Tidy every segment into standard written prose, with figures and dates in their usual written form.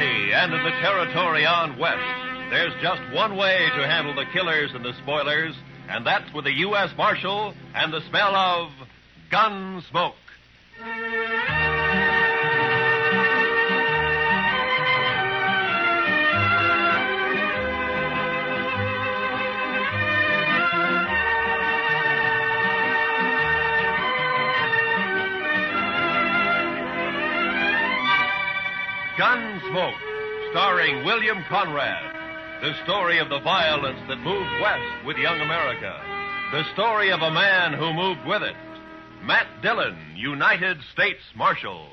Bodri and in the territory on west, there's just one way to handle the killers and the spoilers, and that's with a U.S. Marshal and the smell of Gunsmoke. Gunsmoke, starring William Conrad. The story of the violence that moved west with young America. The story of a man who moved with it. Matt Dillon, United States Marshal.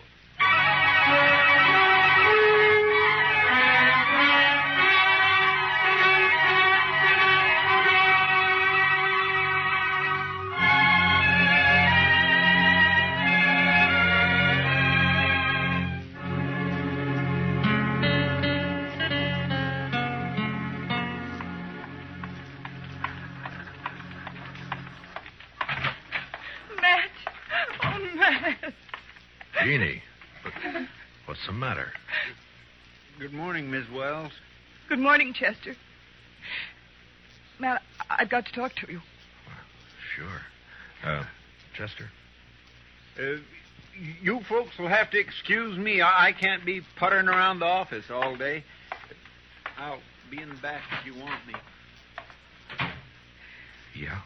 Jeannie, what's the matter? Good morning, Miss Wells. Good morning, Chester. Matt, I've got to talk to you. Sure. Chester? You folks will have to excuse me. I can't be puttering around the office all day. I'll be in the back if you want me. Yeah?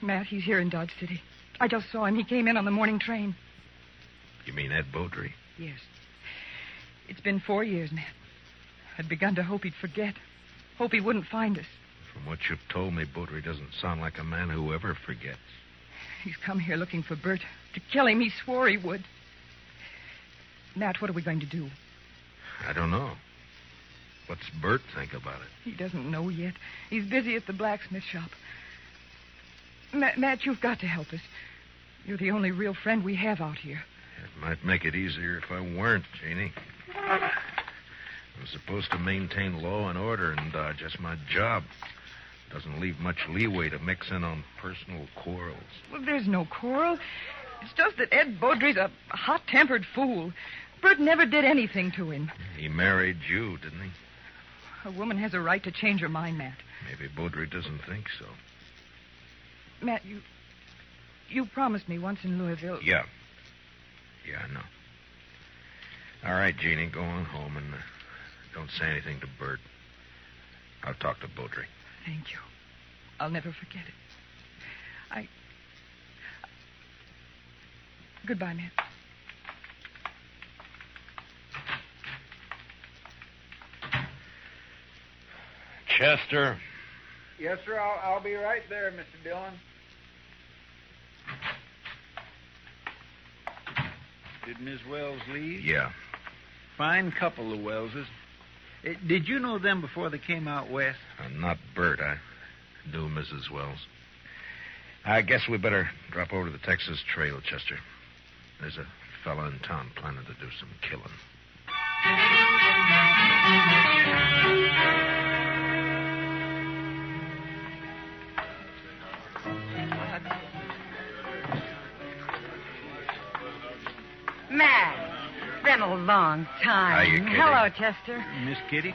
Matt, he's here in Dodge City. I just saw him. He came in on the morning train. You mean Ed Bodri? Yes. It's been 4 years, Matt. I'd begun to hope he'd forget. Hope he wouldn't find us. From what you've told me, Bodri doesn't sound like a man who ever forgets. He's come here looking for Bert. To kill him, he swore he would. Matt, what are we going to do? I don't know. What's Bert think about it? He doesn't know yet. He's busy at the blacksmith shop. Matt, you've got to help us. You're the only real friend we have out here. It might make it easier if I weren't, Jeannie. I'm supposed to maintain law and order in Dodge. That's my job. Doesn't leave much leeway to mix in on personal quarrels. Well, there's no quarrel. It's just that Ed Bodri's a hot-tempered fool. Bert never did anything to him. He married you, didn't he? A woman has a right to change her mind, Matt. Maybe Bodri doesn't think so. Matt, you promised me once in Louisville. Yeah. Yeah, I know. All right, Jeannie, go on home and don't say anything to Bert. I'll talk to Bodri. Thank you. I'll never forget it. Goodbye, Matt. Chester. Yes, sir. I'll be right there, Mr. Dillon. Did Miss Wells leave? Yeah. Fine couple, the Wellses. Did you know them before they came out west? Not Bert. I knew Mrs. Wells. I guess we better drop over to the Texas Trail, Chester. There's a fella in town planning to do some killing. Matt, it's been a long time. Hiya, Kitty. Hello, Chester. Miss Kitty?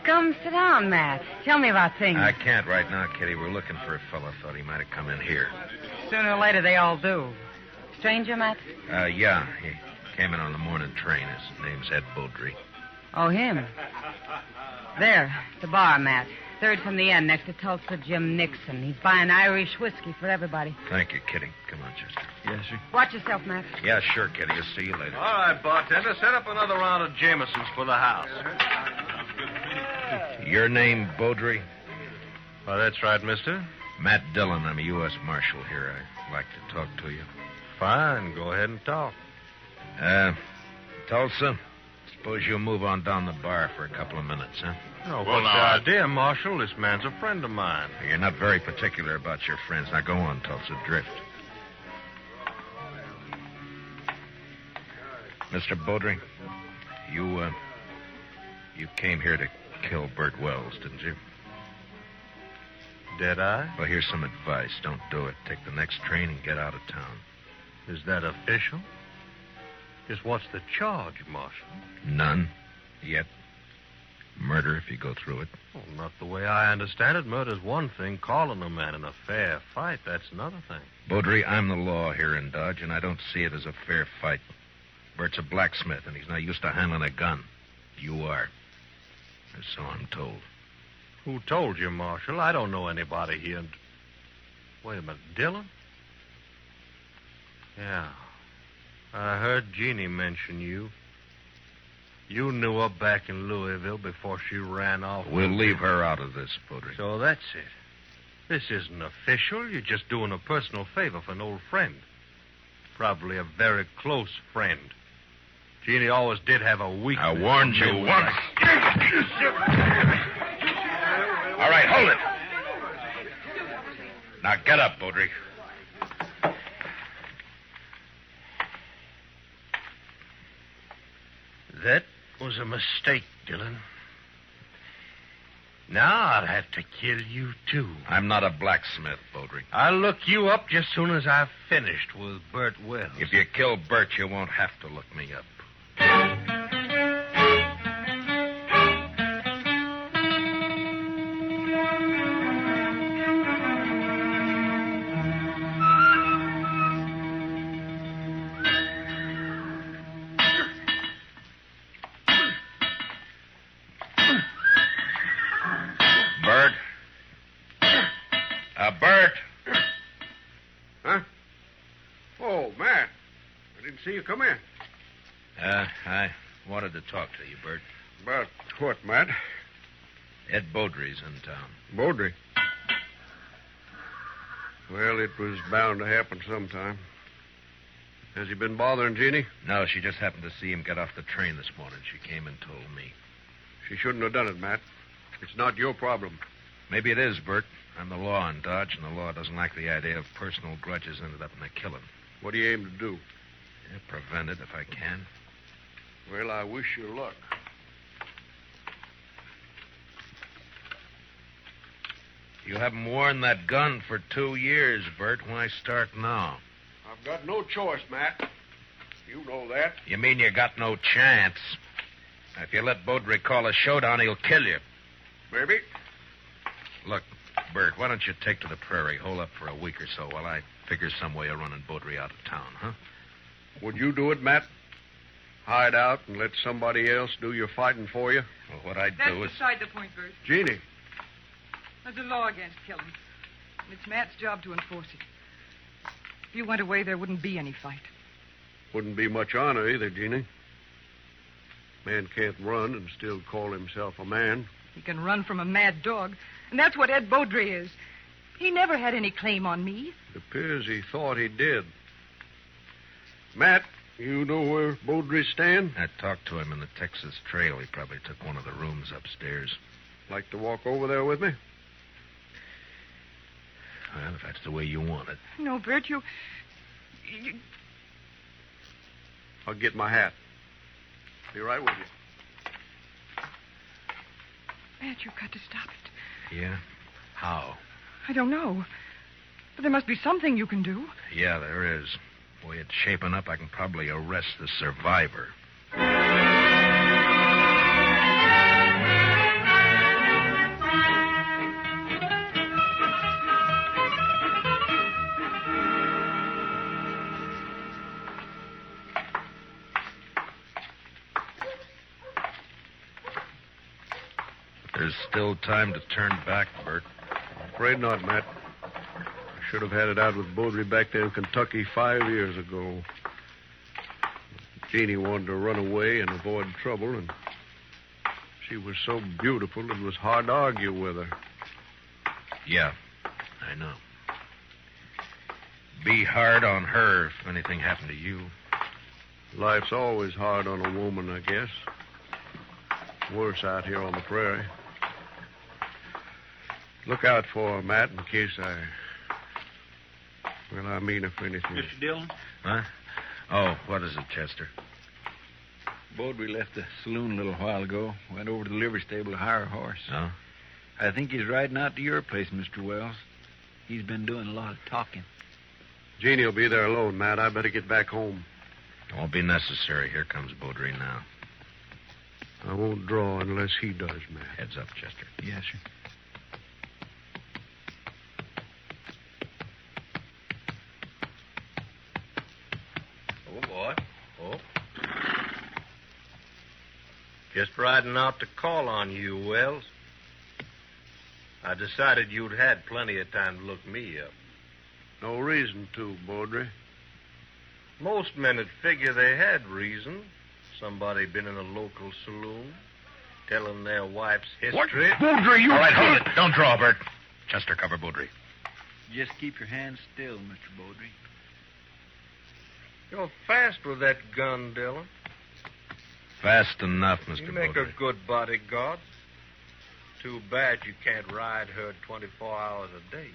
Come sit down, Matt. Tell me about things. I can't right now, Kitty. We're looking for a fella. Thought he might have come in here. Sooner or later, they all do. Stranger, Matt? Yeah. He came in on the morning train. His name's Ed Bodri. Oh, him. There, the bar, Matt. Third from the end, next to Tulsa Jim Nixon. He's buying Irish whiskey for everybody. Thank you, Kitty. Come on, Chester. Yes, sir. Watch yourself, Matt. Yeah, sure, Kitty. I'll see you later. All right, bartender, set up another round of Jamesons for the house. Your name, Bodri? Well, that's right, mister. Matt Dillon. I'm a U.S. Marshal here. I'd like to talk to you. Fine, go ahead and talk. Tulsa, suppose you'll move on down the bar for a couple of minutes, huh? Oh, what's the idea, Marshal? This man's a friend of mine. You're not very particular about your friends. Now go on, Tulsa. Drift. Mr. Bodri, you came here to kill Bert Wells, didn't you? Did I? Well, here's some advice. Don't do it. Take the next train and get out of town. Is that official? Just what's the charge, Marshal? None. Yet. Murder if you go through it. Well, not the way I understand it. Murder's one thing. Calling a man in a fair fight, that's another thing. Bodri, I'm the law here in Dodge, and I don't see it as a fair fight. Bert's a blacksmith, and he's not used to handling a gun. You are. Or so I'm told. Who told you, Marshal? I don't know anybody here. Wait a minute. Dillon? Yeah. I heard Jeannie mention you. You knew her back in Louisville before she ran off. We'll leave her out of this, Bodri. So that's it. This isn't official. You're just doing a personal favor for an old friend. Probably a very close friend. Jeannie always did have a weakness. I warned you once. All right, hold it. Now get up, Bodri. That was a mistake, Dillon. Now I'll have to kill you, too. I'm not a blacksmith, Bodri. I'll look you up just soon as I've finished with Bert Wells. If you kill Bert, you won't have to look me up. Bert? Bert? Huh? Oh, Matt. I didn't see you come in. I wanted to talk to you, Bert. About what, Matt? Ed Bodri's in town. Bodri. Well, it was bound to happen sometime. Has he been bothering Jeannie? No, she just happened to see him get off the train this morning. She came and told me. She shouldn't have done it, Matt. It's not your problem. Maybe it is, Bert. I'm the law in Dodge, and the law doesn't like the idea of personal grudges ended up in a killing. What do you aim to do? Yeah, prevent it if I can. Well, I wish you luck. You haven't worn that gun for 2 years, Bert. Why start now? I've got no choice, Matt. You know that. You mean you got no chance? If you let Bodri call a showdown, he'll kill you. Maybe. Look, Bert, why don't you take to the prairie, hole up for a week or so while I figure some way of running Bodri out of town, huh? Would you do it, Matt? Hide out and let somebody else do your fighting for you? Well, what I'd That's do is... beside the point, Bert. Jeannie. There's a law against killing. And it's Matt's job to enforce it. If you went away, there wouldn't be any fight. Wouldn't be much honor either, Jeannie. Man can't run and still call himself a man. He can run from a mad dog. And that's what Ed Bodri is. He never had any claim on me. It appears he thought he did. Matt, you know where Bodri stand? I talked to him in the Texas Trail. He probably took one of the rooms upstairs. Like to walk over there with me? Well, if that's the way you want it. No, Bert, you... I'll get my hat. Be right with you. Matt, you've got to stop it. Yeah? How? I don't know. But there must be something you can do. Yeah, there is. The way it's shaping up, I can probably arrest the survivor. There's still time to turn back, Bert. Afraid not, Matt. I should have had it out with Bodri back there in Kentucky 5 years ago. Jeannie wanted to run away and avoid trouble, and she was so beautiful it was hard to argue with her. Yeah, I know. Be hard on her if anything happened to you. Life's always hard on a woman, I guess. Worse out here on the prairie. Look out for her, Matt, in case Well, I mean if anything... Mr. Dillon? Huh? Oh, what is it, Chester? Bodri left the saloon a little while ago. Went over to the livery stable to hire a horse. Oh? I think he's riding out to your place, Mr. Wells. He's been doing a lot of talking. Jeannie will be there alone, Matt. I better get back home. It won't be necessary. Here comes Bodri now. I won't draw unless he does, Matt. Heads up, Chester. Yes, sir. Oh, boy. Oh. Just riding out to call on you, Wells. I decided you'd had plenty of time to look me up. No reason to, Bodri. Most men would figure they had reason. Somebody been in a local saloon, telling their wife's history. Bodri, you... All right, hold it. Don't draw, Bert. Chester, cover Bodri. Just keep your hands still, Mr. Bodri. You're fast with that gun, Dillon. Fast enough, Mr. You make Bodri. a good bodyguard. Too bad you can't ride her 24 hours a day.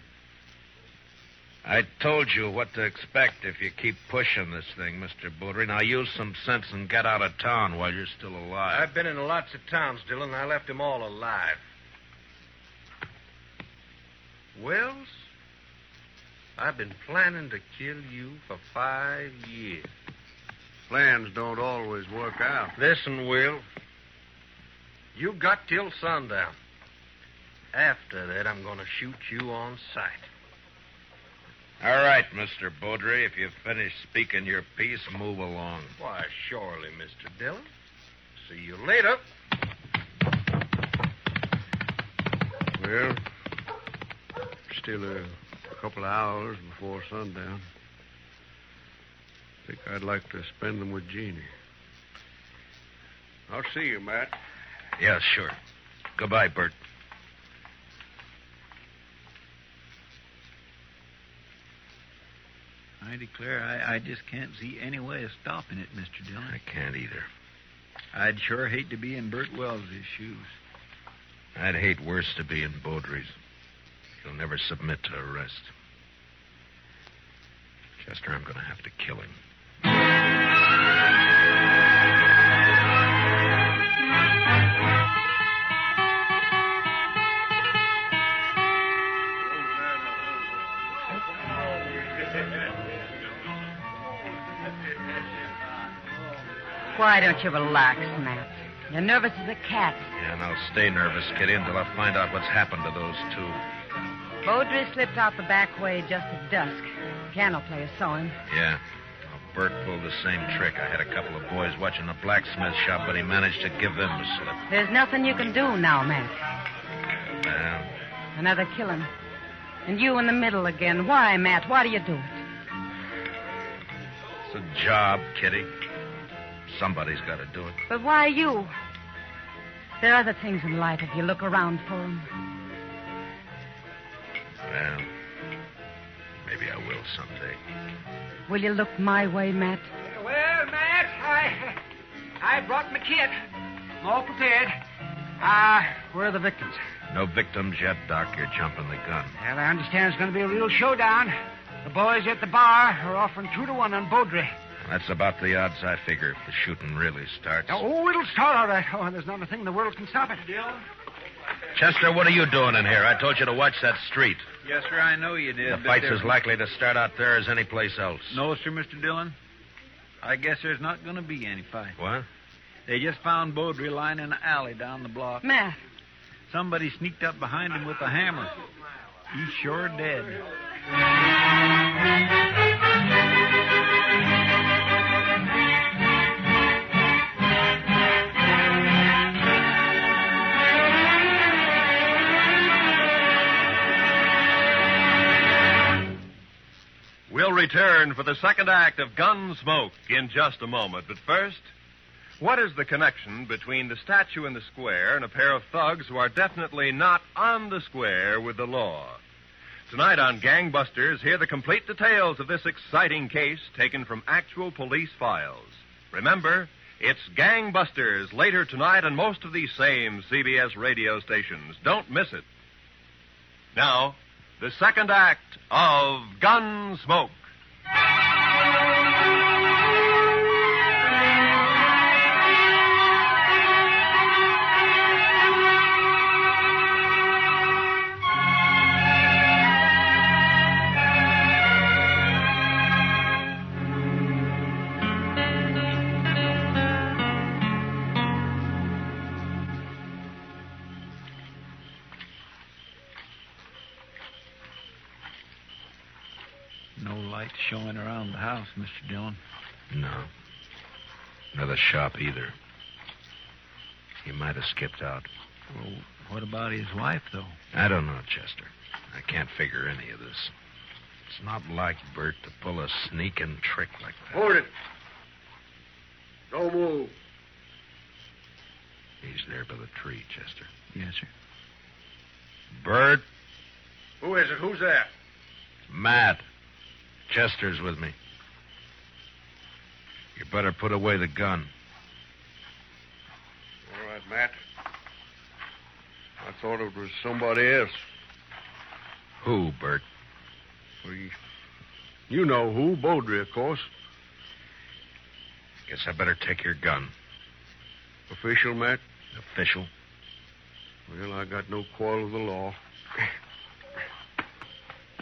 I told you what to expect if you keep pushing this thing, Mr. Bodri. Now use some sense and get out of town while you're still alive. I've been in lots of towns, Dillon. I left them all alive. Wells, I've been planning to kill you for 5 years. Plans don't always work out. Listen, Will. You got till sundown. After that, I'm going to shoot you on sight. All right, Mr. Bodri. If you've finished speaking your piece, move along. Why, surely, Mr. Dillon. See you later. Well, still a couple of hours before sundown. I think I'd like to spend them with Jeannie. I'll see you, Matt. Yeah, sure. Goodbye, Bert. I declare I just can't see any way of stopping it, Mr. Dillon. I can't either. I'd sure hate to be in Bert Wells' shoes. I'd hate worse to be in Bodri's. He'll never submit to arrest. Chester, I'm going to have to kill him. Why don't you relax, Matt? You're nervous as a cat. Yeah, and I'll stay nervous, Kitty, until I find out what's happened to those two. Bodri slipped out the back way just at dusk. Piano player saw him. Yeah. Well, Bert pulled the same trick. I had a couple of boys watching the blacksmith shop, but he managed to give them the slip. There's nothing you can do now, Matt. Well, Another killing. And you in the middle again. Why, Matt? Why do you do it? it's a job, Kitty. Somebody's got to do it. But why you? There are other things in life if you look around for them. Well, maybe I will someday. Will you look my way, Matt? Well, Matt, I brought my kit. I'm all prepared. Where are the victims? No victims yet, Doc. You're jumping the gun. Well, I understand it's going to be a real showdown. The boys at the bar are offering 2-1 on Bodri. That's about the odds I figure if the shooting really starts. Oh, it'll start all right. Oh, there's not a thing in the world can stop it. Chester, what are you doing in here? I told you to watch that street. Yes, sir, I know you did. The fight's as likely to start out there as any place else. No, sir, Mr. Dillon. I guess there's not going to be any fight. What? They just found Bodri lying in an alley down the block. Matt. Somebody sneaked up behind him with a hammer. He's sure dead. We'll return for the second act of Gunsmoke in just a moment. But first, what is the connection between the statue in the square and a pair of thugs who are definitely not on the square with the law? Tonight on Gangbusters, hear the complete details of this exciting case taken from actual police files. Remember, it's Gangbusters later tonight on most of these same CBS radio stations. Don't miss it. Now, the second act of Gunsmoke. No light showing around the house, Mr. Dillon. No. Nor the shop either. He might have skipped out. Well, what about his wife, though? I don't know, Chester. I can't figure any of this. It's not like Bert to pull a sneaking trick like that. Hold it. Don't move. He's there by the tree, Chester. Yes, sir. Bert? Who is it? Who's that? Matt. Chester's with me. You better put away the gun. All right, Matt. I thought it was somebody else. Who, Bert? Well, you know who. Bodri, of course. Guess I better take your gun. Official, Matt? Official? Well, I got no quarrel with the law.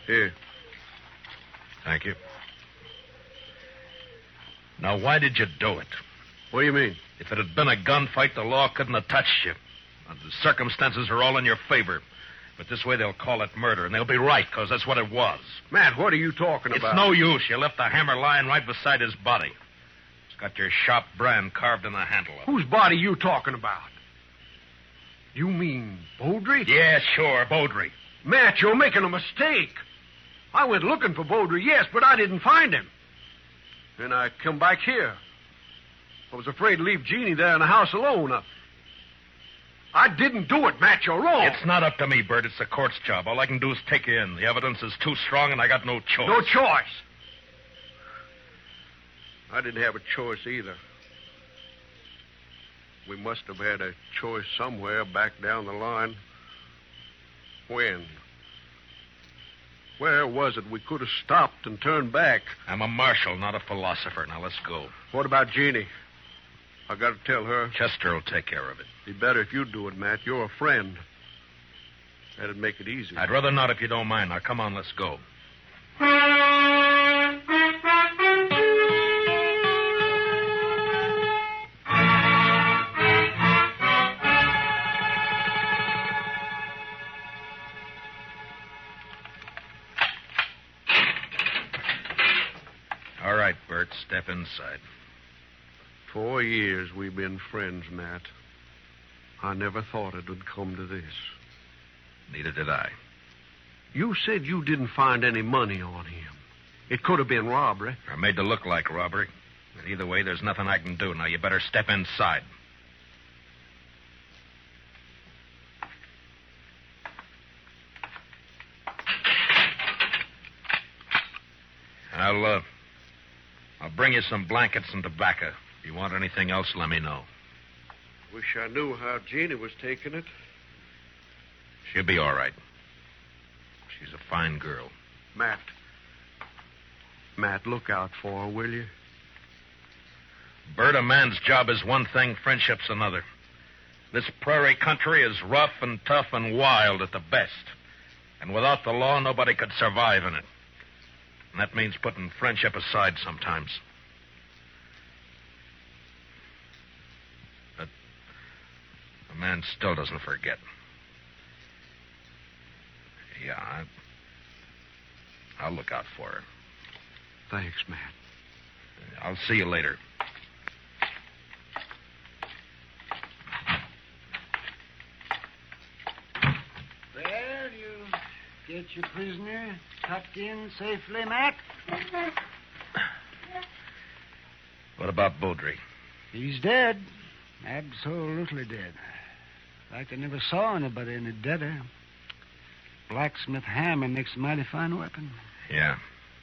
Here. Thank you. Now, why did you do it? What do you mean? If it had been a gunfight, the law couldn't have touched you. The circumstances are all in your favor. But this way they'll call it murder, and they'll be right, because that's what it was. Matt, what are you talking about? It's no use. You left the hammer lying right beside his body. It's got your shop brand carved in the handle of it. Whose body you talking about? You mean Bodri? Yeah, sure, Bodri. Matt, you're making a mistake. I went looking for Bodri, yes, but I didn't find him. Then I come back here. I was afraid to leave Jeannie there in the house alone. I didn't do it, Matt. You're wrong. It's not up to me, Bert. It's the court's job. All I can do is take you in. The evidence is too strong, and I got no choice. No choice. I didn't have a choice either. We must have had a choice somewhere back down the line. When? Where was it we could have stopped and turned back? I'm a marshal, not a philosopher. Now, let's go. What about Jeannie? I got to tell her. Chester will take care of it. Be better if you do it, Matt. You're a friend. That'd make it easy. I'd rather not if you don't mind. Now, come on, let's go. All right, Bert, step inside. 4 years we've been friends, Matt. I never thought it would come to this. Neither did I. You said you didn't find any money on him. It could have been robbery. Or made to look like robbery. But either way, there's nothing I can do. Now, you better step inside. I'll bring you some blankets and tobacco. If you want anything else, let me know. Wish I knew how Jeannie was taking it. She'll be all right. She's a fine girl. Matt, look out for her, will you? Bert, a man's job is one thing, friendship's another. This prairie country is rough and tough and wild at the best. And without the law, nobody could survive in it. And that means putting friendship aside sometimes. But a man still doesn't forget. Yeah, I'll look out for her. Thanks, Matt. I'll see you later. Well, you get your prisoner tucked in safely, Matt? What about Bodri? He's dead. Absolutely dead. Like I never saw anybody any deader. Blacksmith hammer makes a mighty fine weapon. Yeah,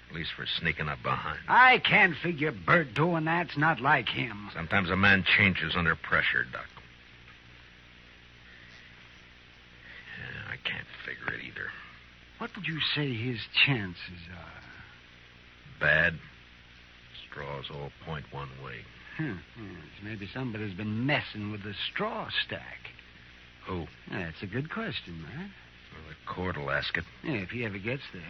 at least for sneaking up behind. I can't figure Bert doing that's not like him. Sometimes a man changes under pressure, Doc. Yeah, I can't figure it either. What would you say his chances are? Bad. Straws all point one way. Yes, maybe somebody's been messing with the straw stack. Who? That's a good question, man. Well, the court will ask it. Yeah, if he ever gets there.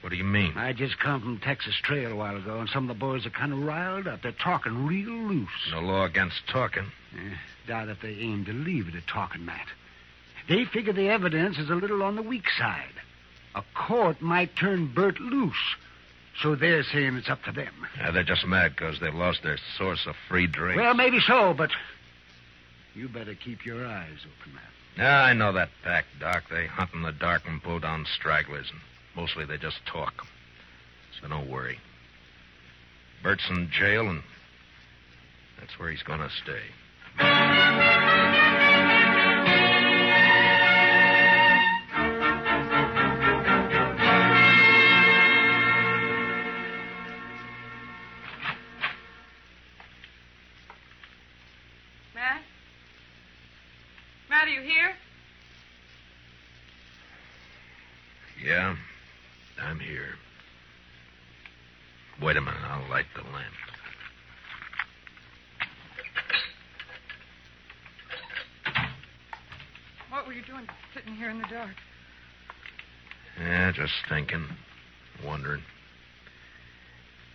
What do you mean? I just come from Texas Trail a while ago, and some of the boys are kind of riled up. They're talking real loose. No law against talking. Doubt if they aim to leave it at talking, Matt. They figure the evidence is a little on the weak side. A court might turn Bert loose. So they're saying it's up to them. Yeah, they're just mad because they've lost their source of free drink. Well, maybe so, but you better keep your eyes open, Matt. Yeah, I know that pack, Doc. They hunt in the dark and pull down stragglers, and mostly they just talk. So don't worry. Bert's in jail, and that's where he's going to stay. Matt? Matt, are you here? Yeah, I'm here. Wait a minute, I'll light the lamp. What were you doing sitting here in the dark? Yeah, just thinking, wondering.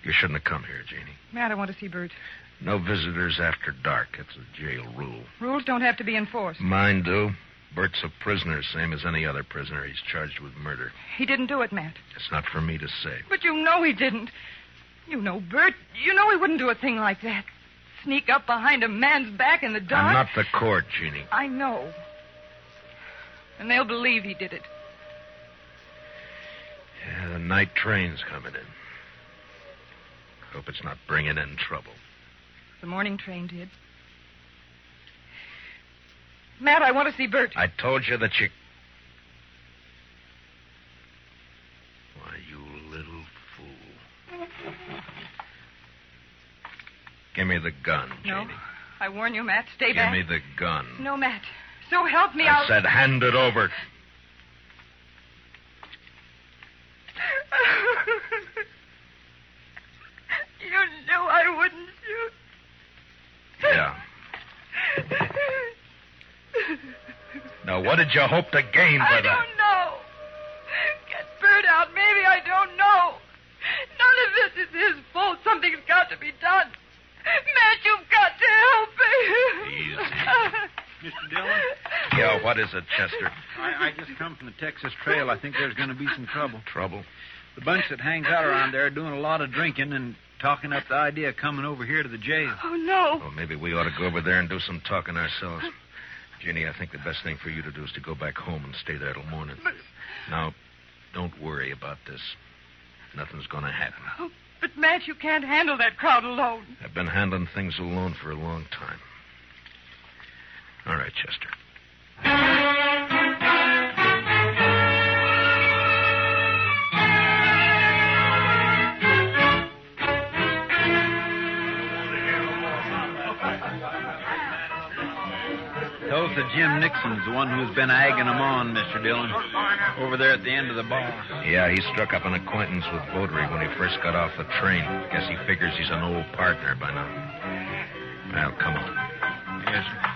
You shouldn't have come here, Jeannie. Matt, I want to see Bert. No visitors after dark. It's a jail rule. Rules don't have to be enforced. Mine do. Bert's a prisoner, same as any other prisoner. He's charged with murder. He didn't do it, Matt. It's not for me to say. But you know he didn't. You know Bert. You know he wouldn't do a thing like that. Sneak up behind a man's back in the dark. I'm not the court, Jeannie. I know. And they'll believe he did it. Yeah, the night train's coming in. Hope it's not bringing in trouble. The morning train did. Matt, I want to see Bert. I told you that you... Why, you little fool. Give me the gun, No. Jeannie. I warn you, Matt. Stay Give back. me the gun. No, Matt. So help me, I said hand it over. You knew I wouldn't shoot. Yeah. Now, what did you hope to gain by I that? don't know. Get Bert out. Maybe I don't know. None of this is his fault. Something's got to be done. Matt, you've got to help me. Easy. Mr. Dillon? Yeah, what is it, Chester? I just come from the Texas Trail. I think there's going to be some trouble. Trouble? The bunch that hangs out around there are doing a lot of drinking and talking up the idea of coming over here to the jail. Oh, no. Well, maybe we ought to go over there and do some talking ourselves. Jeannie, I think the best thing for you to do is to go back home and stay there till morning. Now, don't worry about this. Nothing's going to happen. Oh, but, Matt, you can't handle that crowd alone. I've been handling things alone for a long time. All right, Chester. Tulsa Jim Nixon's the one who's been egging them on, Mr. Dillon, over there at the end of the bar. Yeah, he struck up an acquaintance with Bodri when he first got off the train. Guess he figures he's an old partner by now. Well, come on. Yes, sir.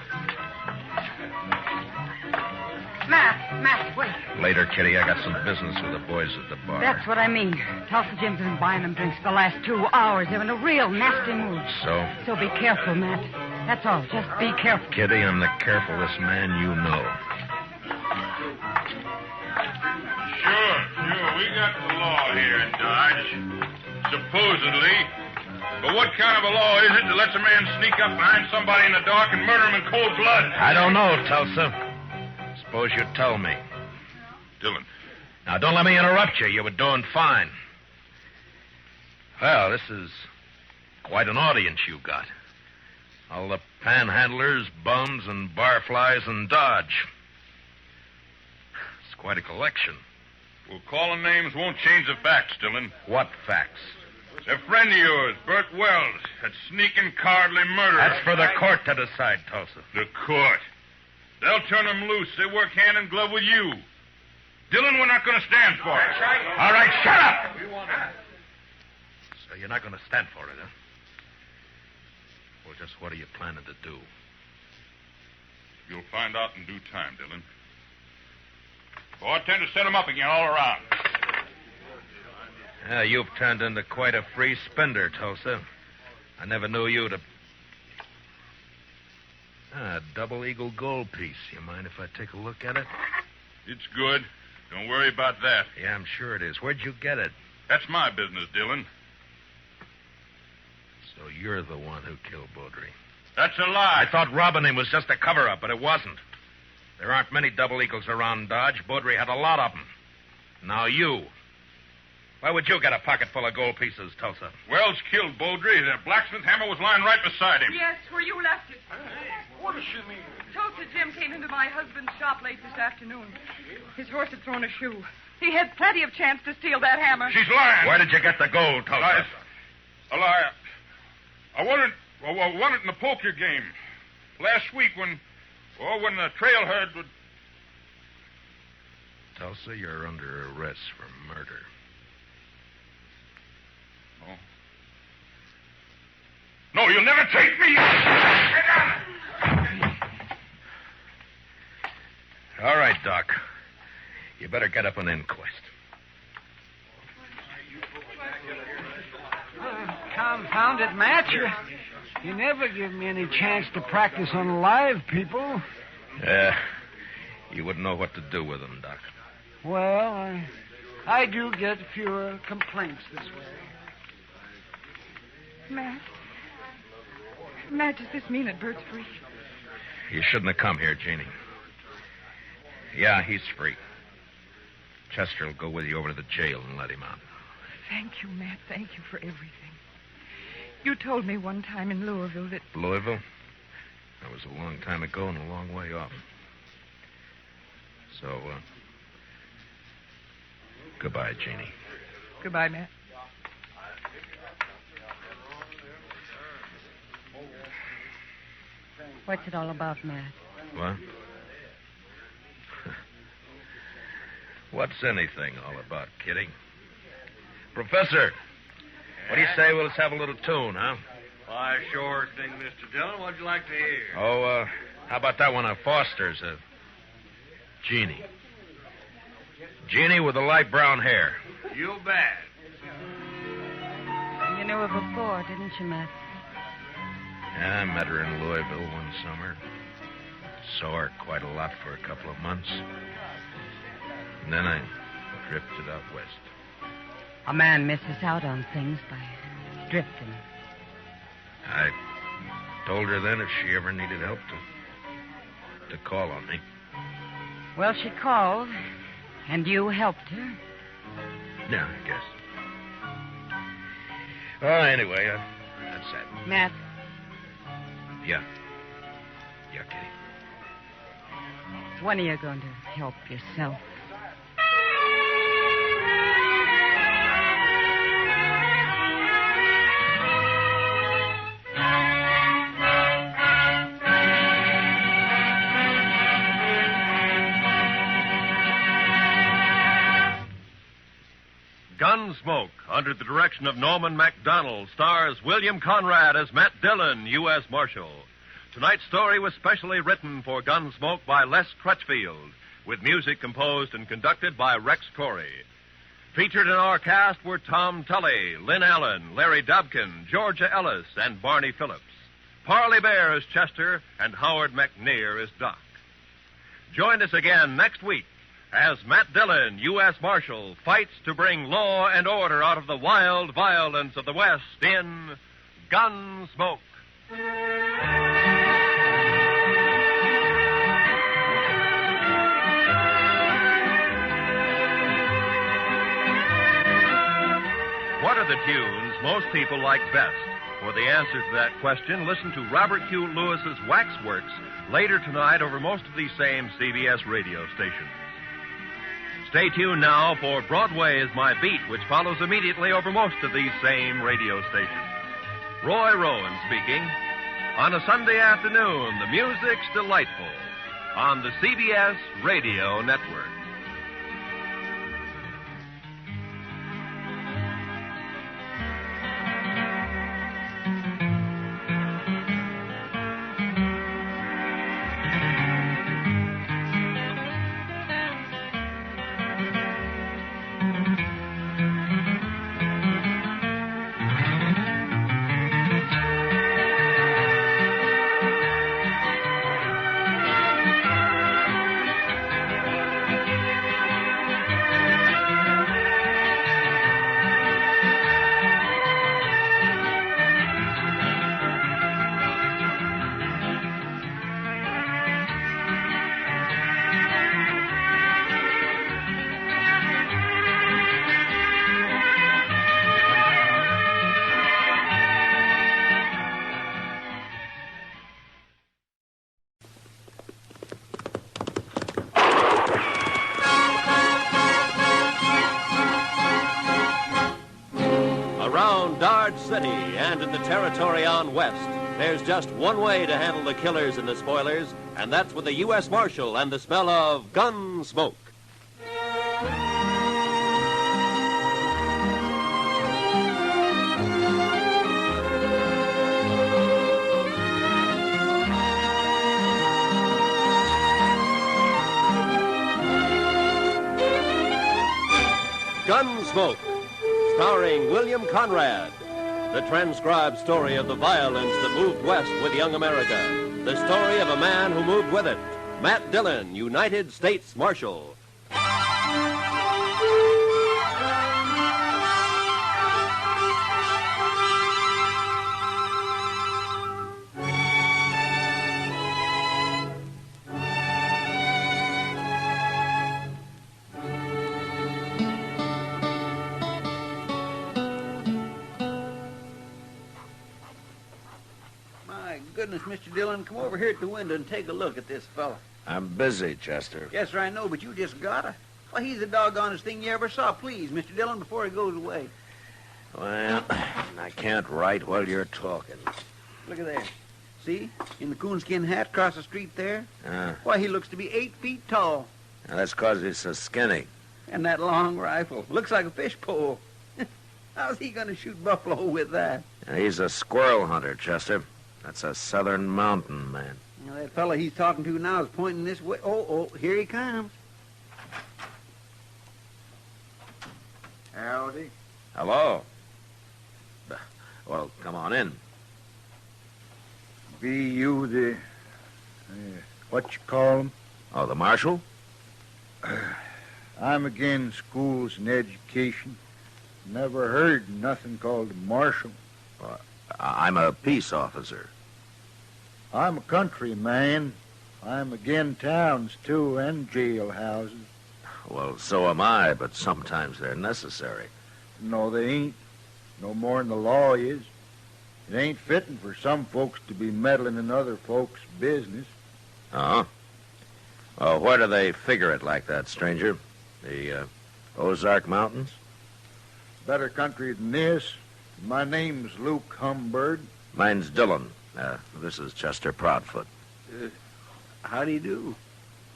Matt, wait. Later, Kitty, I got some business with the boys at the bar. That's what I mean. Tulsa Jim's been buying them drinks for the last 2 hours. They're in a real nasty mood. So? So be careful, Matt. That's all. Just be careful. Kitty, I'm the carefulest man you know. Sure. We got the law here in Dodge. Supposedly. But what kind of a law is it that lets a man sneak up behind somebody in the dark and murder him in cold blood? I don't know, Tulsa. Suppose you tell me. Dillon. Now, don't let me interrupt you. You were doing fine. Well, this is quite an audience you got. All the panhandlers, bums, and barflies in Dodge. It's quite a collection. Well, calling names won't change the facts, Dillon. What facts? A friend of yours, Bert Wells, that sneaking, cowardly murderer. That's for the court to decide, Tulsa. The court. They'll turn him loose. They work hand in glove with you. Dillon, we're not going to stand for it. All right, shut up! So you're not going to stand for it, huh? Well, just what are you planning to do? You'll find out in due time, Dillon. Oh, I tend to set him up again all around. Yeah, you've turned into quite a free spender, Tulsa. I never knew you to... A double eagle gold piece. You mind if I take a look at it? It's good. Don't worry about that. Yeah, I'm sure it is. Where'd you get it? That's my business, Dillon. So you're the one who killed Bodri. That's a lie. I thought robbing him was just a cover-up, but it wasn't. There aren't many double eagles around Dodge. Bodri had a lot of them. Now you. Why would you get a pocket full of gold pieces, Tulsa? Wells killed Bodri. The blacksmith hammer was lying right beside him. Yes, where you left it. What does she mean? Tulsa Jim came into my husband's shop late this afternoon. His horse had thrown a shoe. He had plenty of chance to steal that hammer. She's lying. Where did you get the gold, Tulsa? A lie. I won it in the poker game. Last week when the trail herd would... Tulsa, you're under arrest for murder. Oh. No, you'll never take me. Get down. All right, Doc. You better get up an inquest. Confound it, Matt. You never give me any chance to practice on live people. You wouldn't know what to do with them, Doc. Well, I do get fewer complaints this way. Matt, does this mean that Bert's free? You shouldn't have come here, Jeannie. Yeah, he's free. Chester will go with you over to the jail and let him out. Thank you, Matt. Thank you for everything. You told me one time in Louisville that... Louisville? That was a long time ago and a long way off. So, goodbye, Jeannie. Goodbye, Matt. What's it all about, Matt? What? What's anything all about, Kitty? Professor, what do you say we'll just have a little tune, huh? Why, sure thing, Mr. Dillon. What'd you like to hear? Oh, how about that one of Foster's? Jeannie. Jeannie with the light brown hair. You bet. You knew her before, didn't you, Matt? Yeah, I met her in Louisville one summer. Saw her quite a lot for a couple of months. And then I drifted out west. A man misses out on things by drifting. I told her then if she ever needed help to call on me. Well, she called, and you helped her. Yeah, I guess. Well, anyway, that's that. Matt. Yeah. Yeah, Kitty. When are you going to help yourself? Gunsmoke, under the direction of Norman MacDonald, stars William Conrad as Matt Dillon, U.S. Marshal. Tonight's story was specially written for Gunsmoke by Les Crutchfield, with music composed and conducted by Rex Corey. Featured in our cast were Tom Tully, Lynn Allen, Larry Dobkin, Georgia Ellis, and Barney Phillips. Parley Bear as Chester, and Howard McNear as Doc. Join us again next week as Matt Dillon, U.S. Marshal, fights to bring law and order out of the wild violence of the West in Gunsmoke. What are the tunes most people like best? For the answer to that question, listen to Robert Hugh Lewis's Waxworks later tonight over most of these same CBS radio stations. Stay tuned now for Broadway is My Beat, which follows immediately over most of these same radio stations. Roy Rowan speaking. On a Sunday afternoon, the music's delightful on the CBS Radio Network. large city and in the territory on west, there's just one way to handle the killers and the spoilers, and that's with a U.S. Marshal and the smell of Gunsmoke. Gunsmoke, starring William Conrad. The transcribed story of the violence that moved west with young America. The story of a man who moved with it. Matt Dillon, United States Marshal. Goodness, Mr. Dillon, come over here at the window and take a look at this fella. I'm busy, Chester. Yes, sir, I know, but you just gotta. Well, he's the doggonest thing you ever saw. Please, Mr. Dillon, before he goes away. Well, I can't write while you're talking. Look at there. See? In the coonskin hat across the street there? Why, he looks to be 8 feet tall. Now, that's 'cause he's so skinny. And that long rifle. Looks like a fish pole. How's he going to shoot buffalo with that? He's a squirrel hunter, Chester. That's a southern mountain man. Now, that fella he's talking to now is pointing this way. Oh, here he comes. Howdy. Hello. Well, come on in. Be you the... what you call 'em? Oh, the marshal? I'm again schools and education. Never heard nothing called a marshal. I'm a peace officer. I'm a country man. I'm again towns, too, and jailhouses. Well, so am I, but sometimes they're necessary. No, they ain't. No more'n the law is. It ain't fitting for some folks to be meddling in other folks' business. Uh-huh. Well, where do they figure it like that, stranger? The Ozark Mountains? Better country than this. My name's Luke Humbird. Mine's Dillon. This is Chester Proudfoot. How do you do?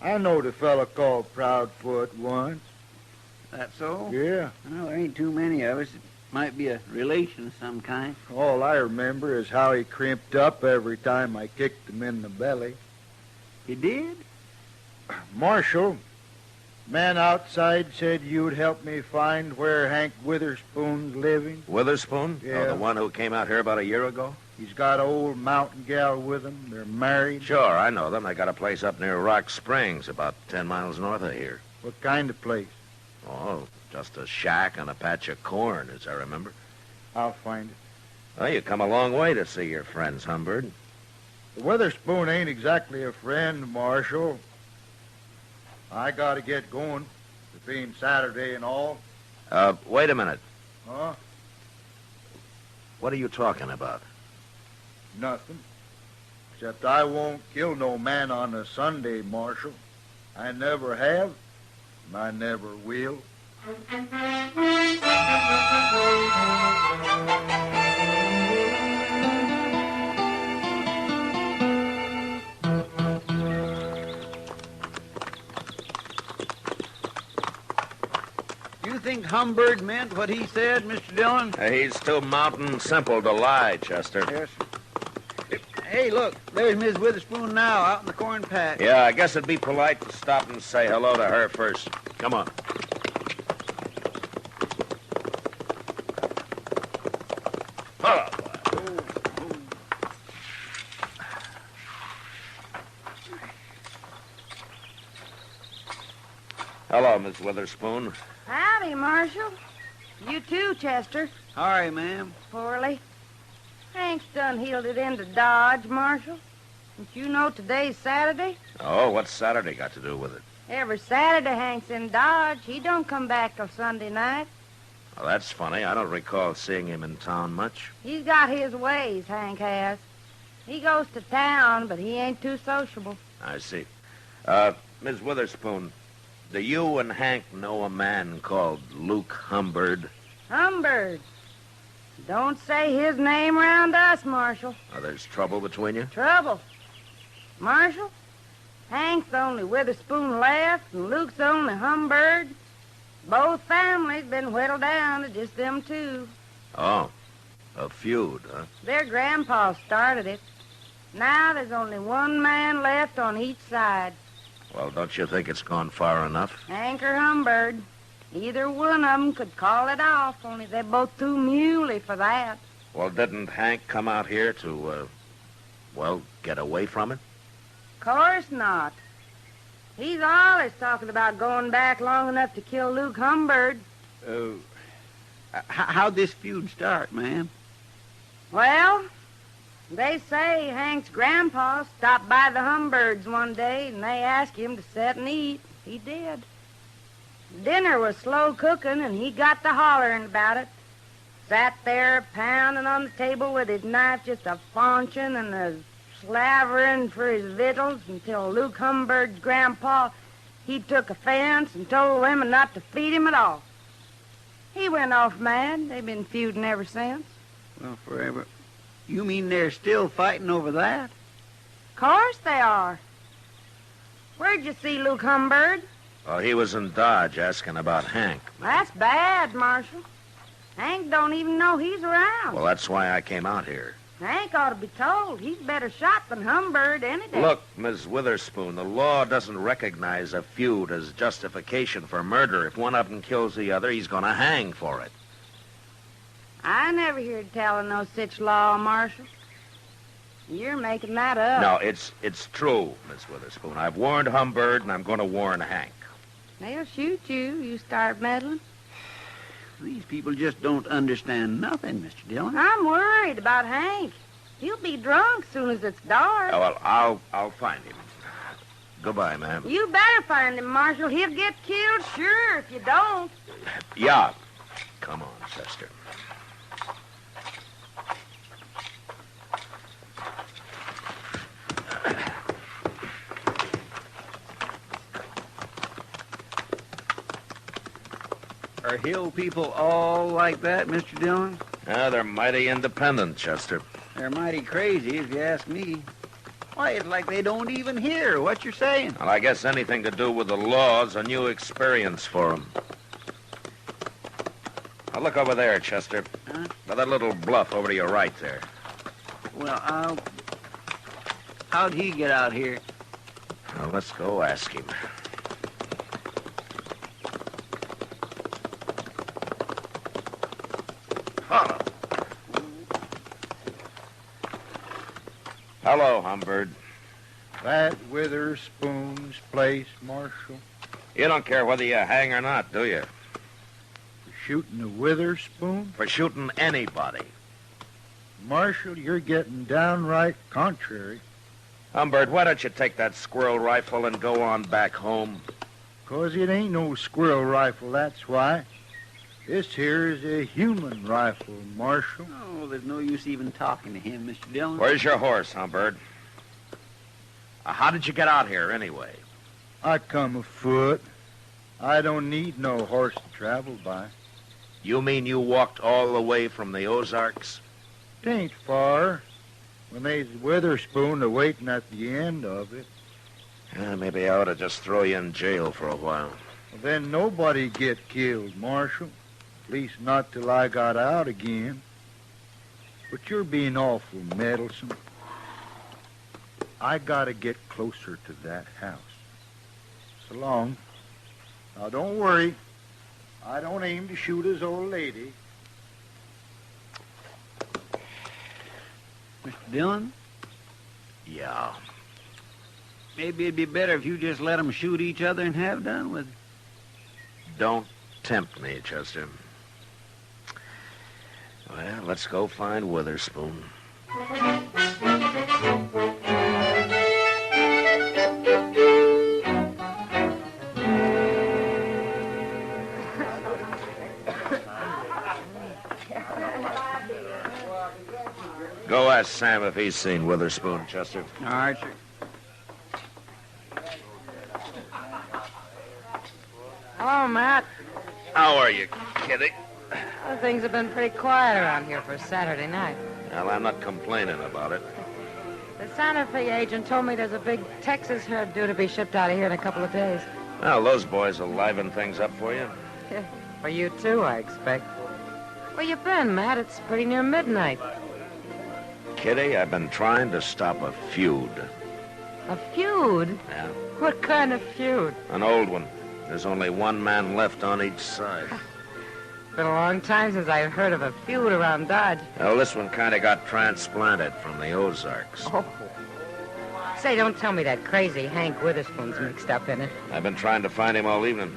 I knowed a fella called Proudfoot once. That so? Yeah. Well, there ain't too many of us. It might be a relation of some kind. All I remember is how he crimped up every time I kicked him in the belly. He did? Marshal, man outside said you'd help me find where Hank Witherspoon's living. Witherspoon? Yeah. Oh, the one who came out here about a year ago? He's got an old mountain gal with him. They're married. Sure, I know them. They got a place up near Rock Springs, about 10 miles north of here. What kind of place? Oh, just a shack and a patch of corn, as I remember. I'll find it. Well, you come a long way to see your friends, Humbird. The Witherspoon ain't exactly a friend, Marshal. I gotta get going. It being Saturday and all. Wait a minute. Huh? What are you talking about? Nothing. Except I won't kill no man on a Sunday, Marshal. I never have, and I never will. You think Humbird meant what he said, Mr. Dillon? He's too mountain simple to lie, Chester. Yes, sir. Hey, look, there's Miss Witherspoon now, out in the corn patch. Yeah, I guess it'd be polite to stop and say hello to her first. Come on. Hello, Miss Witherspoon. Howdy, Marshal. You too, Chester. Sorry, ma'am. Poorly. Hank's done heeled it into Dodge, Marshal. Don't you know today's Saturday? Oh, what's Saturday got to do with it? Every Saturday Hank's in Dodge. He don't come back till Sunday night. Well, that's funny. I don't recall seeing him in town much. He's got his ways, Hank has. He goes to town, but he ain't too sociable. I see. Miss Witherspoon, do you and Hank know a man called Luke Humbird? Humbird. Don't say his name around us, Marshal. Now, there's trouble between you? Trouble. Marshal, Hank's the only Witherspoon left, and Luke's the only Humbird. Both families been whittled down to just them two. Oh, a feud, huh? Their grandpa started it. Now there's only one man left on each side. Well, don't you think it's gone far enough? Hank or Humbird. Either one of them could call it off, only they're both too muley for that. Well, didn't Hank come out here to, get away from it? Course not. He's always talking about going back long enough to kill Luke Humbird. How'd this feud start, ma'am? Well, they say Hank's grandpa stopped by the Humbirds one day, and they asked him to sit and eat. He did. Dinner was slow cooking, and he got to hollering about it. Sat there pounding on the table with his knife just a-faunching and a-slavering for his victuals until Luke Humbird's grandpa, he took offense and told women not to feed him at all. He went off mad. They've been feuding ever since. Well, forever. You mean they're still fighting over that? Course they are. Where'd you see Luke Humbird? Oh, he was in Dodge asking about Hank. That's bad, Marshal. Hank don't even know he's around. Well, that's why I came out here. Hank ought to be told. He's better shot than Humbird any day. Look, Miss Witherspoon, the law doesn't recognize a feud as justification for murder. If one of them kills the other, he's going to hang for it. I never heard tell of no such law, Marshal. You're making that up. No, it's true, Miss Witherspoon. I've warned Humbird, and I'm going to warn Hank. They'll shoot you start meddling. These people just don't understand nothing, Mr. Dillon. I'm worried about Hank. He'll be drunk soon as it's dark. Oh, well, I'll find him. Goodbye, ma'am. You better find him, Marshal. He'll get killed, sure, if you don't. Yeah. Come on, Chester. Are hill people all like that, Mr. Dillon? Yeah, they're mighty independent, Chester. They're mighty crazy, if you ask me. Why, it's like they don't even hear what you're saying. Well, I guess anything to do with the law is a new experience for them. Now, look over there, Chester. Huh? By that little bluff over to your right there. Well, how'd he get out here? Well, let's go ask him. Hello, Humbird. That Witherspoon's place, Marshal? You don't care whether you hang or not, do you? For shooting the Witherspoon? For shooting anybody. Marshal, you're getting downright contrary. Humbird, why don't you take that squirrel rifle and go on back home? 'Cause it ain't no squirrel rifle, that's why. This here is a human rifle, Marshal. Oh, there's no use even talking to him, Mr. Dillon. Where's your horse, Humbird? How did you get out here, anyway? I come afoot. I don't need no horse to travel by. You mean you walked all the way from the Ozarks? Tain't far. When they's Witherspoon a-waiting at the end of it. Yeah, maybe I ought to just throw you in jail for a while. Well, then nobody get killed, Marshal. At least not till I got out again. But you're being awful meddlesome. I gotta get closer to that house. So long. Now, don't worry. I don't aim to shoot his old lady. Mr. Dillon? Yeah. Maybe it'd be better if you just let them shoot each other and have done with it. Don't tempt me, Chester. Well, let's go find Witherspoon. Go ask Sam if he's seen Witherspoon, Chester. All right, sir. Hello, Matt. How are you, Kitty? Well, things have been pretty quiet around here for Saturday night. Well, I'm not complaining about it. The Santa Fe agent told me there's a big Texas herd due to be shipped out of here in a couple of days. Well, those boys will liven things up for you. For you, too, I expect. Where you been, Matt? It's pretty near midnight. Kitty, I've been trying to stop a feud. A feud? Yeah. What kind of feud? An old one. There's only one man left on each side. It's been a long time since I've heard of a feud around Dodge. Well, this one kind of got transplanted from the Ozarks. Oh. Say, don't tell me that crazy Hank Witherspoon's mixed up in it. I've been trying to find him all evening.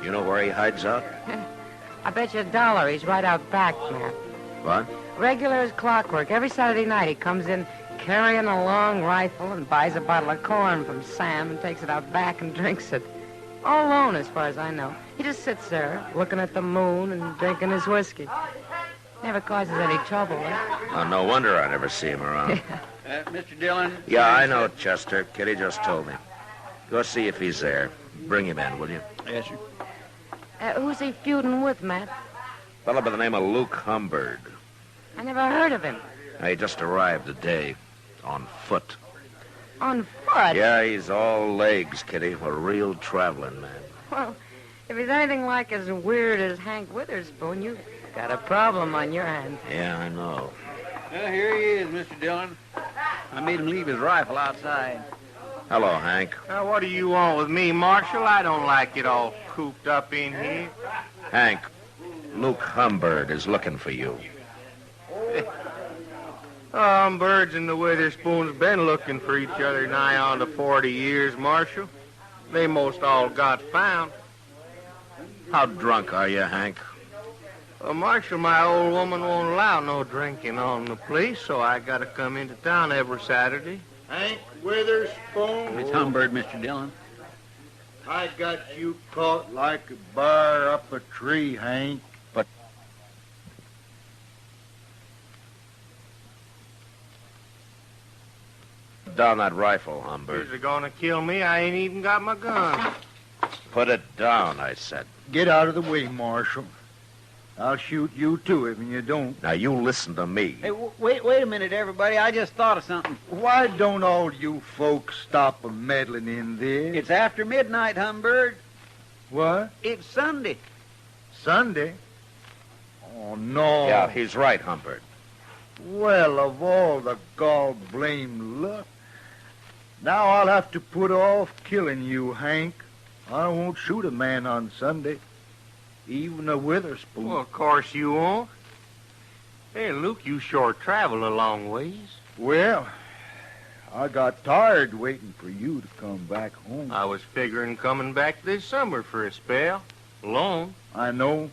You know where he hides out? I bet you $1 he's right out back, Matt. What? Regular as clockwork. Every Saturday night he comes in carrying a long rifle and buys a bottle of corn from Sam and takes it out back and drinks it. All alone, as far as I know. He just sits there, looking at the moon and drinking his whiskey. Never causes any trouble, Oh, no wonder I never see him around. Mr. Dillon? Yeah, I know, Chester. Kitty just told me. Go see if he's there. Bring him in, will you? Yes, sir. Who's he feuding with, Matt? A fellow by the name of Luke Humbird. I never heard of him. He just arrived today. On foot. On foot? Yeah, he's all legs, Kitty. A real traveling man. Well, if he's anything like as weird as Hank Witherspoon, you've got a problem on your hands. Yeah, I know. Well, here he is, Mr. Dillon. I made him leave his rifle outside. Hello, Hank. What do you want with me, Marshal? I don't like it all cooped up in here. Hank, Luke Humbird is looking for you. Birds and the Witherspoons been looking for each other nigh on to 40 years, Marshal. They most all got found. How drunk are you, Hank? Marshal, my old woman won't allow no drinking on the police, so I gotta come into town every Saturday. Hank Witherspoon? It's Humbird, Mr. Dillon. I got you caught like a bar up a tree, Hank. But... down that rifle, Humbird. You're gonna kill me? I ain't even got my gun. Put it down, I said. Get out of the way, Marshal. I'll shoot you, too, if you don't. Now, you listen to me. Hey, wait a minute, everybody. I just thought of something. Why don't all you folks stop meddling in this? It's after midnight, Humbird. What? It's Sunday. Sunday? Oh, no. Yeah, he's right, Humbird. Well, of all the gall-blamed luck. Now I'll have to put off killing you, Hank. I won't shoot a man on Sunday. Even a Witherspoon. Well, of course you won't. Hey, Luke, you sure travel a long ways. Well, I got tired waiting for you to come back home. I was figuring coming back this summer for a spell. Alone. I know.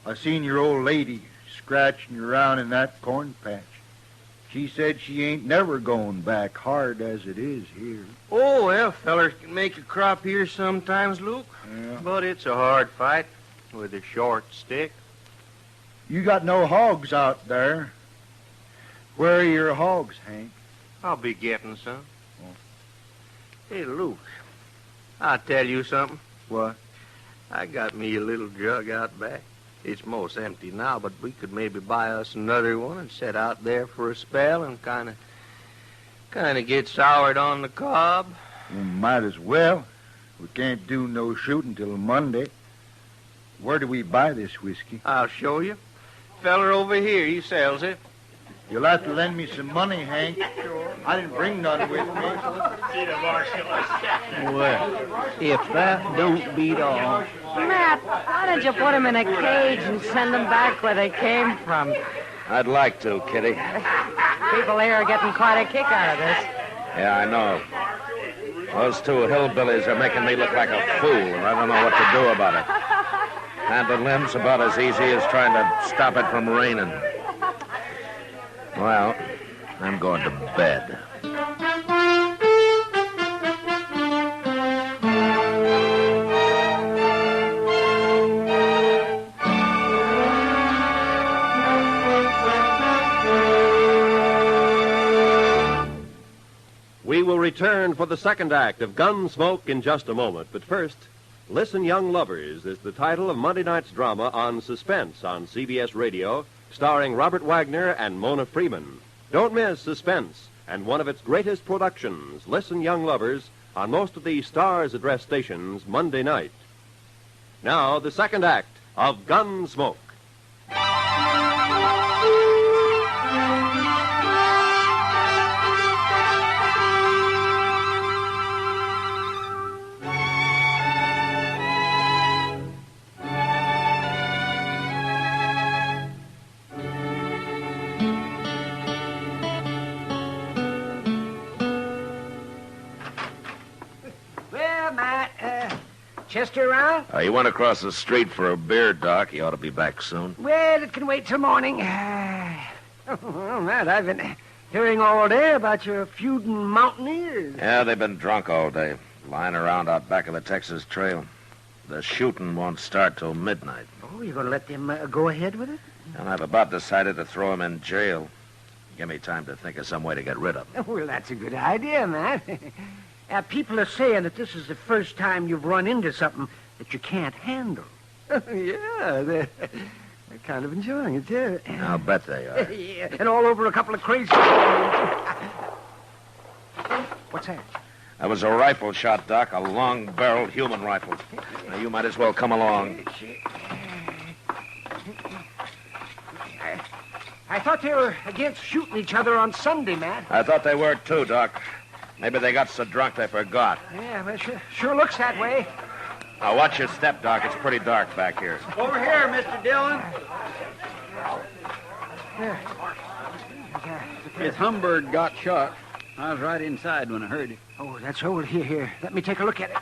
I seen your old lady scratching around in that corn patch. She said she ain't never going back, hard as it is here. Oh, well, fellers can make a crop here sometimes, Luke. Yeah. But it's a hard fight with a short stick. You got no hogs out there. Where are your hogs, Hank? I'll be getting some. Oh. Hey, Luke, I'll tell you something. What? I got me a little jug out back. It's most empty now, but we could maybe buy us another one and set out there for a spell and kind of get soured on the cob. Well, might as well. We can't do no shooting till Monday. Where do we buy this whiskey? I'll show you. Feller over here, he sells it. You'll have to lend me some money, Hank. Sure. I didn't bring none with me. Well, if that don't beat all. Matt, why don't you put them in a cage and send them back where they came from? I'd like to, Kitty. People here are getting quite a kick out of this. Yeah, I know. Those two hillbillies are making me look like a fool, and I don't know what to do about it. Handling them's about as easy as trying to stop it from raining. Well, I'm going to bed. We will return for the second act of Gunsmoke in just a moment. But first, Listen, Young Lovers is the title of Monday night's drama on Suspense on CBS Radio, starring Robert Wagner and Mona Freeman. Don't miss Suspense and one of its greatest productions, Listen, Young Lovers, on most of the Stars Address stations Monday night. Now, the second act of Gunsmoke. Well, Matt, Chester around? You went across the street for a beer, Doc. He ought to be back soon. Well, it can wait till morning. Well, Matt, I've been hearing all day about your feuding mountaineers. Yeah, they've been drunk all day, lying around out back of the Texas Trail. The shooting won't start till midnight. Oh, you're going to let them go ahead with it? And I've about decided to throw him in jail. Give me time to think of some way to get rid of him. Well, that's a good idea, Matt. People are saying that this is the first time you've run into something that you can't handle. Yeah, they're kind of enjoying it, too. I'll bet they are. Yeah, and all over a couple of crazy... What's that? That was a rifle shot, Doc, a long-barreled human rifle. Now, you might as well come along. I thought they were against shooting each other on Sunday, Matt. I thought they were, too, Doc. Maybe they got so drunk they forgot. Yeah, well, sure looks that way. Now, watch your step, Doc. It's pretty dark back here. Over here, Mr. Dillon. Miss Humbird got shot. I was right inside when I heard it. Oh, that's over here. Let me take a look at it.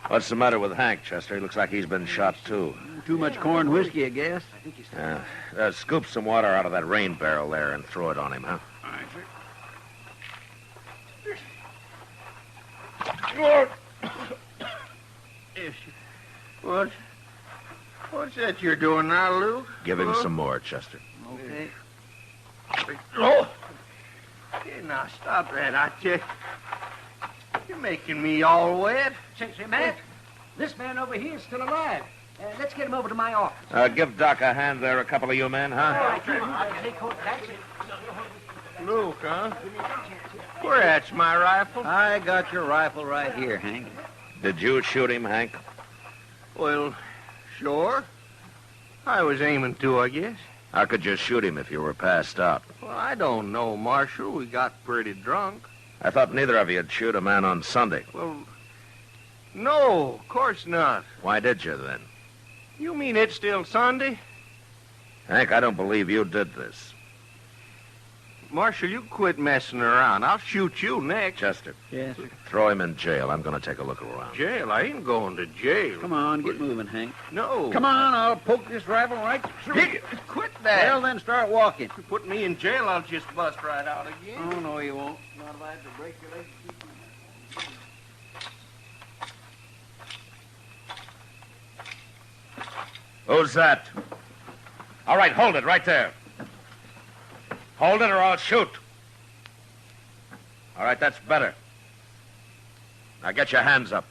What's the matter with Hank, Chester? He looks like he's been shot, too. Too much corn whiskey, I guess. Scoop some water out of that rain barrel there and throw it on him, huh? All right, sir. What's that you're doing now, Luke? Give him some more, Chester. Okay. Oh! Hey, now, stop that. I tell you. You're making me all wet. Say, Matt, this man over here is still alive. Let's get him over to my office. Give Doc a hand there, a couple of you men, huh? Luke, huh? Where at's my rifle? I got your rifle right here, Hank. Did you shoot him, Hank? Well, sure. I was aiming to, I guess. How could you shoot him if you were passed out? Well, I don't know, Marshal. We got pretty drunk. I thought neither of you'd shoot a man on Sunday. Well, no, of course not. Why did you, then? You mean it's still Sunday? Hank, I don't believe you did this. Marshal, you quit messing around. I'll shoot you next. Chester. Yes, sir. Throw him in jail. I'm going to take a look around. Jail? I ain't going to jail. Come on, get moving, Hank. No. Come on, I'll poke this rifle right through you. Quit that. Well, then start walking. If you put me in jail, I'll just bust right out again. Oh, no, you won't. Not if I have to break your leg to keep you. Who's that? All right, hold it right there. Hold it or I'll shoot. All right, that's better. Now get your hands up.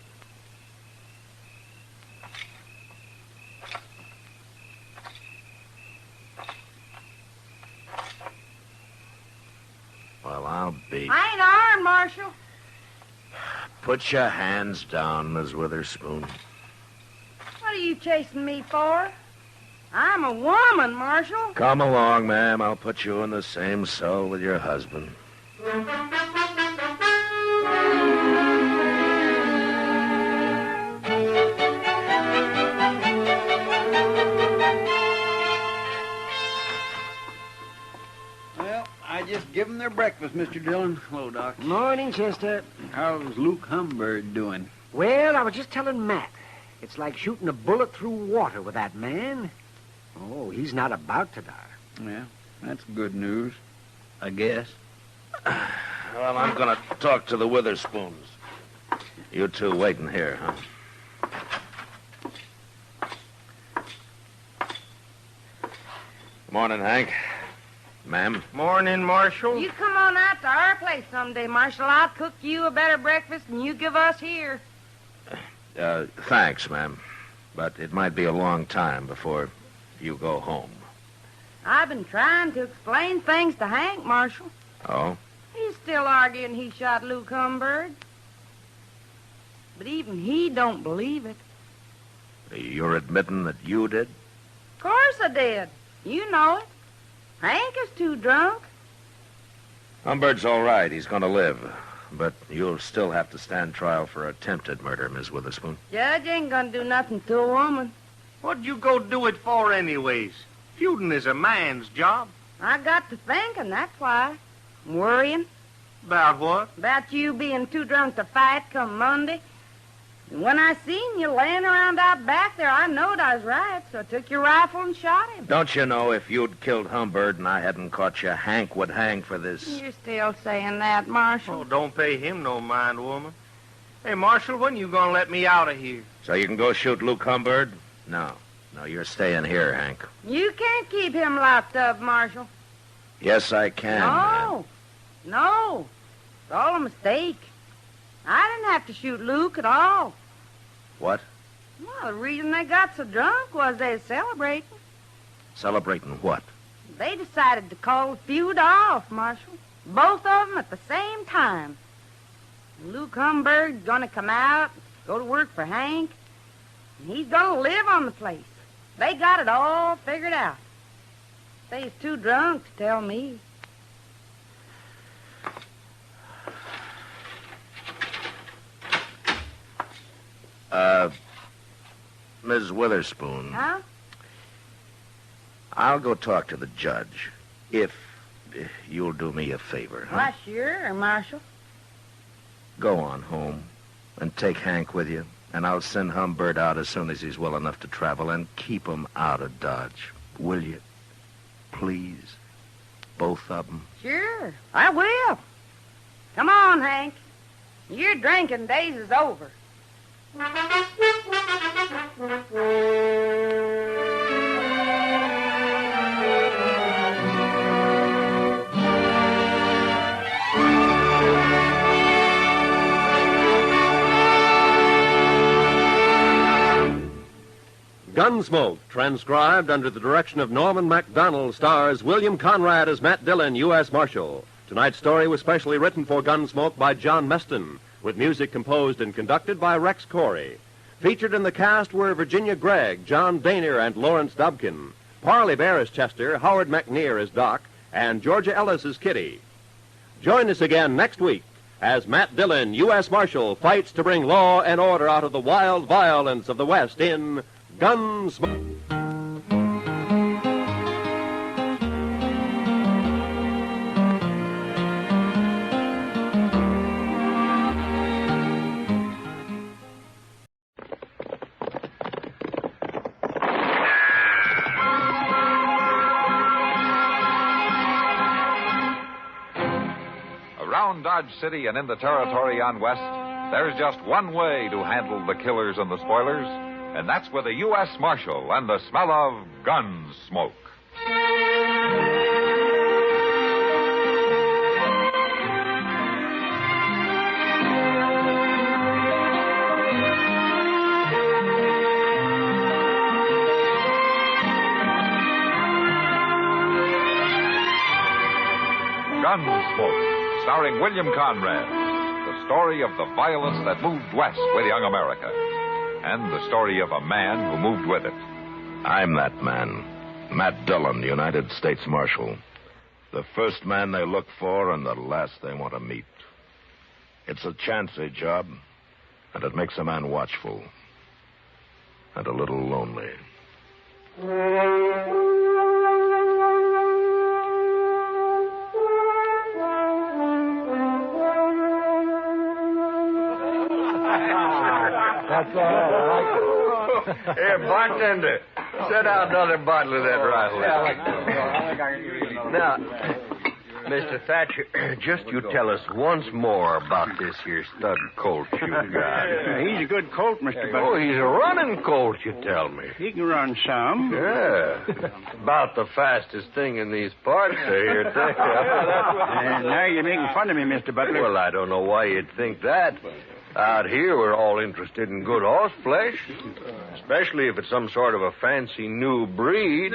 Well, I'll be... I ain't armed, Marshal. Put your hands down, Miss Witherspoon. What are you chasing me for? I'm a woman, Marshal. Come along, ma'am. I'll put you in the same cell with your husband. Well, I just give them their breakfast, Mr. Dillon. Hello, Doc. Morning, Chester. How's Luke Humbird doing? Well, I was just telling Matt. It's like shooting a bullet through water with that man. Oh, he's not about to die. Yeah, that's good news, I guess. Well, I'm going to talk to the Witherspoons. You two waiting here, huh? Morning, Hank. Ma'am. Morning, Marshal. You come on out to our place someday, Marshal. I'll cook you a better breakfast than you give us here. Thanks, ma'am. But it might be a long time before you go home. I've been trying to explain things to Hank, Marshal. Oh? He's still arguing he shot Luke Humbird. But even he don't believe it. You're admitting that you did? Of course I did. You know it. Hank is too drunk. Humbird's all right. He's going to live. But you'll still have to stand trial for attempted murder, Miss Witherspoon. Judge ain't gonna do nothing to a woman. What'd you go do it for anyways? Feuding is a man's job. I got to thinking, that's why. I'm worrying. About what? About you being too drunk to fight come Monday. And when I seen you laying around out back there, I knowed I was right, so I took your rifle and shot him. Don't you know if you'd killed Humbird and I hadn't caught you, Hank would hang for this? You're still saying that, Marshal. Oh, don't pay him no mind, woman. Hey, Marshal, when you gonna let me out of here? So you can go shoot Luke Humbird? No, you're staying here, Hank. You can't keep him locked up, Marshal. Yes, I can. No. It's all a mistake. I didn't have to shoot Luke at all. What? Well, the reason they got so drunk was they was celebrating. Celebrating what? They decided to call the feud off, Marshal. Both of them at the same time. Luke Humbird's gonna come out, go to work for Hank, and he's gonna live on the place. They got it all figured out. They's too drunk to tell me. Ms. Witherspoon. Huh? I'll go talk to the judge, if you'll do me a favor. Huh? Why, sure, Marshal. Go on home and take Hank with you, and I'll send Humbird out as soon as he's well enough to travel, and keep him out of Dodge. Will you? Please. Both of them. Sure, I will. Come on, Hank. Your drinking days is over. Gunsmoke, transcribed under the direction of Norman MacDonald, stars William Conrad as Matt Dillon, U.S. Marshal. Tonight's story was specially written for Gunsmoke by John Meston, with music composed and conducted by Rex Corey. Featured in the cast were Virginia Gregg, John Daner, and Lawrence Dobkin. Parley Bear as Chester, Howard McNear as Doc, and Georgia Ellis as Kitty. Join us again next week as Matt Dillon, U.S. Marshal, fights to bring law and order out of the wild violence of the West in Gunsmoke. Around Dodge City and in the territory on West, there's just one way to handle the killers and the spoilers, and that's with a U.S. Marshal and the smell of Gunsmoke. Gunsmoke, starring William Conrad, the story of the violence that moved west with young America, and the story of a man who moved with it. I'm that man, Matt Dillon, United States Marshal. The first man they look for and the last they want to meet. It's a chancy job, and it makes a man watchful and a little lonely. That's all right. Here, bartender, set out another bottle of that rifle. Now, Mr. Thatcher, just you tell us once more about this here stud colt you got. He's a good colt, Mr. Butler. Oh, he's a running colt, you tell me. He can run some. Yeah. About the fastest thing in these parts here, too. And now you're making fun of me, Mr. Butler. Well, I don't know why you'd think that. Out here, we're all interested in good horse flesh, especially if it's some sort of a fancy new breed.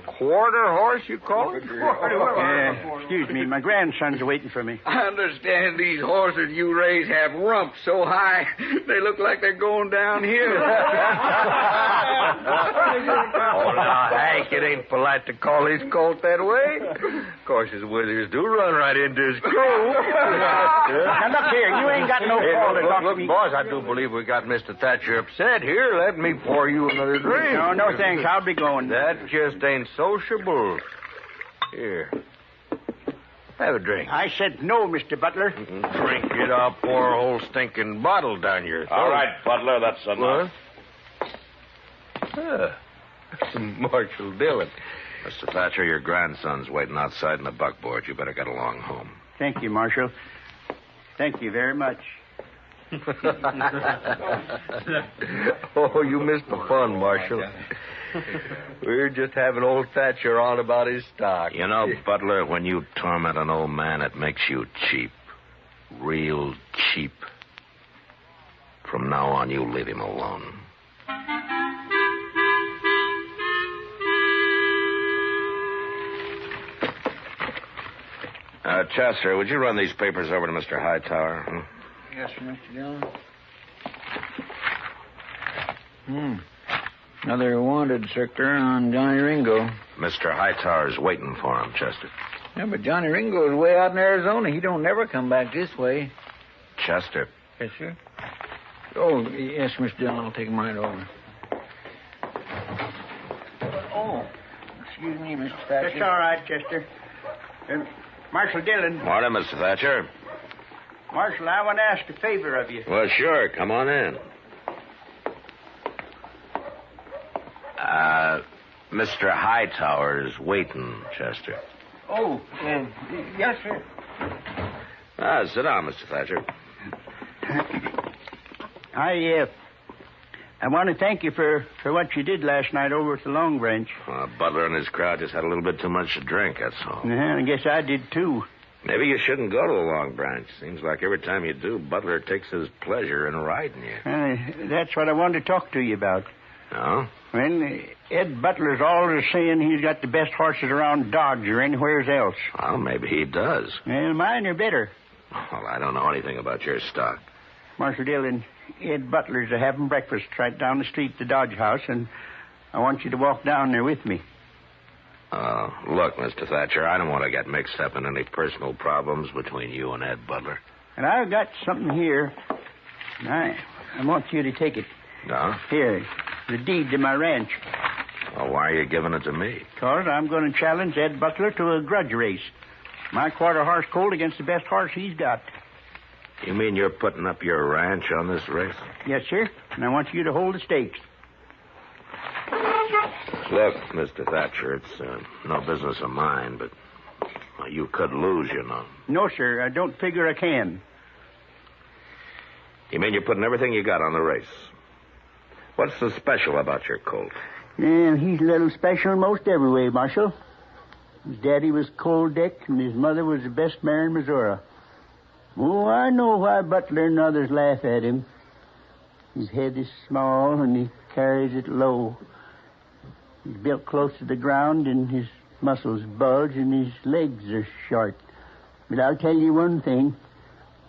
Quarter horse, you call it? Excuse me, my grandson's waiting for me. I understand these horses you raise have rumps so high they look like they're going downhill. Oh, now, Hank, it ain't polite to call his colt that way. Of course, his withers do run right into his crew. Now, look here, you ain't got no call to talk to me. Boss, I do believe we got Mr. Thatcher upset. Here, let me pour you another drink. No, thanks. I'll be going. That just ain't sociable. Here. Have a drink. I said no, Mr. Butler. Drink it. I'll pour a whole stinking bottle down your throat. All right, Butler, that's enough. Marshal Dillon. Mr. Thatcher, your grandson's waiting outside in the buckboard. You better get along home. Thank you, Marshal. Thank you very much. Oh, you missed the fun, Marshal. We're just having old Thatcher on about his stock. You know, Butler, when you torment an old man, it makes you cheap. Real cheap. From now on, you leave him alone. Chester, would you run these papers over to Mr. Hightower? Yes, sir, Mr. Dillon. Another wanted circular on Johnny Ringo. Mr. Hightower's waiting for him, Chester. Yeah, but Johnny Ringo's way out in Arizona. He don't never come back this way. Chester. Yes, sir. Oh, yes, Mr. Dillon. I'll take him right over. Oh, excuse me, Mr. Thatcher. That's all right, Chester. Marshal Dillon. Morning, Mr. Thatcher. Marshal, I want to ask a favor of you. Well, sure. Come on in. Mr. Hightower's waiting, Chester. Oh, yes, sir. Sit down, Mr. Thatcher. I want to thank you for what you did last night over at the Long Branch. Butler and his crowd just had a little bit too much to drink, that's all. I guess I did, too. Maybe you shouldn't go to the Long Branch. Seems like every time you do, Butler takes his pleasure in riding you. That's what I wanted to talk to you about. Oh? Well, Ed Butler's always saying he's got the best horses around Dodge or anywhere else. Well, maybe he does. Well, mine are better. Well, I don't know anything about your stock. Marshal Dillon, Ed Butler's having breakfast right down the street at the Dodge House, and I want you to walk down there with me. Look, Mr. Thatcher, I don't want to get mixed up in any personal problems between you and Ed Butler. And I've got something here. I want you to take it. No? Here, the deed to my ranch. Well, why are you giving it to me? Because I'm going to challenge Ed Butler to a grudge race. My quarter horse colt against the best horse he's got. You mean you're putting up your ranch on this race? Yes, sir. And I want you to hold the stakes. Look, Mr. Thatcher, it's no business of mine, but you could lose, you know. No, sir. I don't figure I can. You mean you're putting everything you got on the race? What's so special about your colt? He's a little special in most every way, Marshal. His daddy was Cold Dick, and his mother was the best mare in Missouri. Oh, I know why Butler and others laugh at him. His head is small, and he carries it low. He's built close to the ground, and his muscles bulge, and his legs are short. But I'll tell you one thing.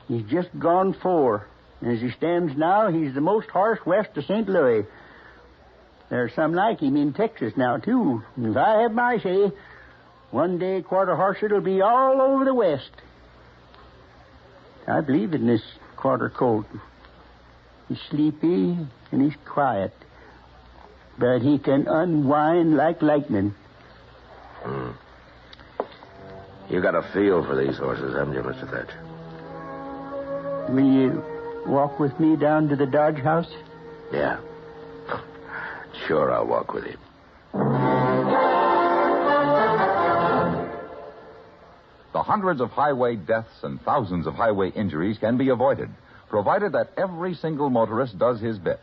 He's just gone 4. And as he stands now, he's the most horse west of St. Louis. There's some like him in Texas now, too. And if I have my say, one day quarter horse it'll be all over the West. I believe in this quarter colt. He's sleepy and he's quiet. But he can unwind like lightning. You got a feel for these horses, haven't you, Mr. Thatcher? Will you walk with me down to the Dodge House? Yeah. Sure, I'll walk with you. The hundreds of highway deaths and thousands of highway injuries can be avoided, provided that every single motorist does his bit.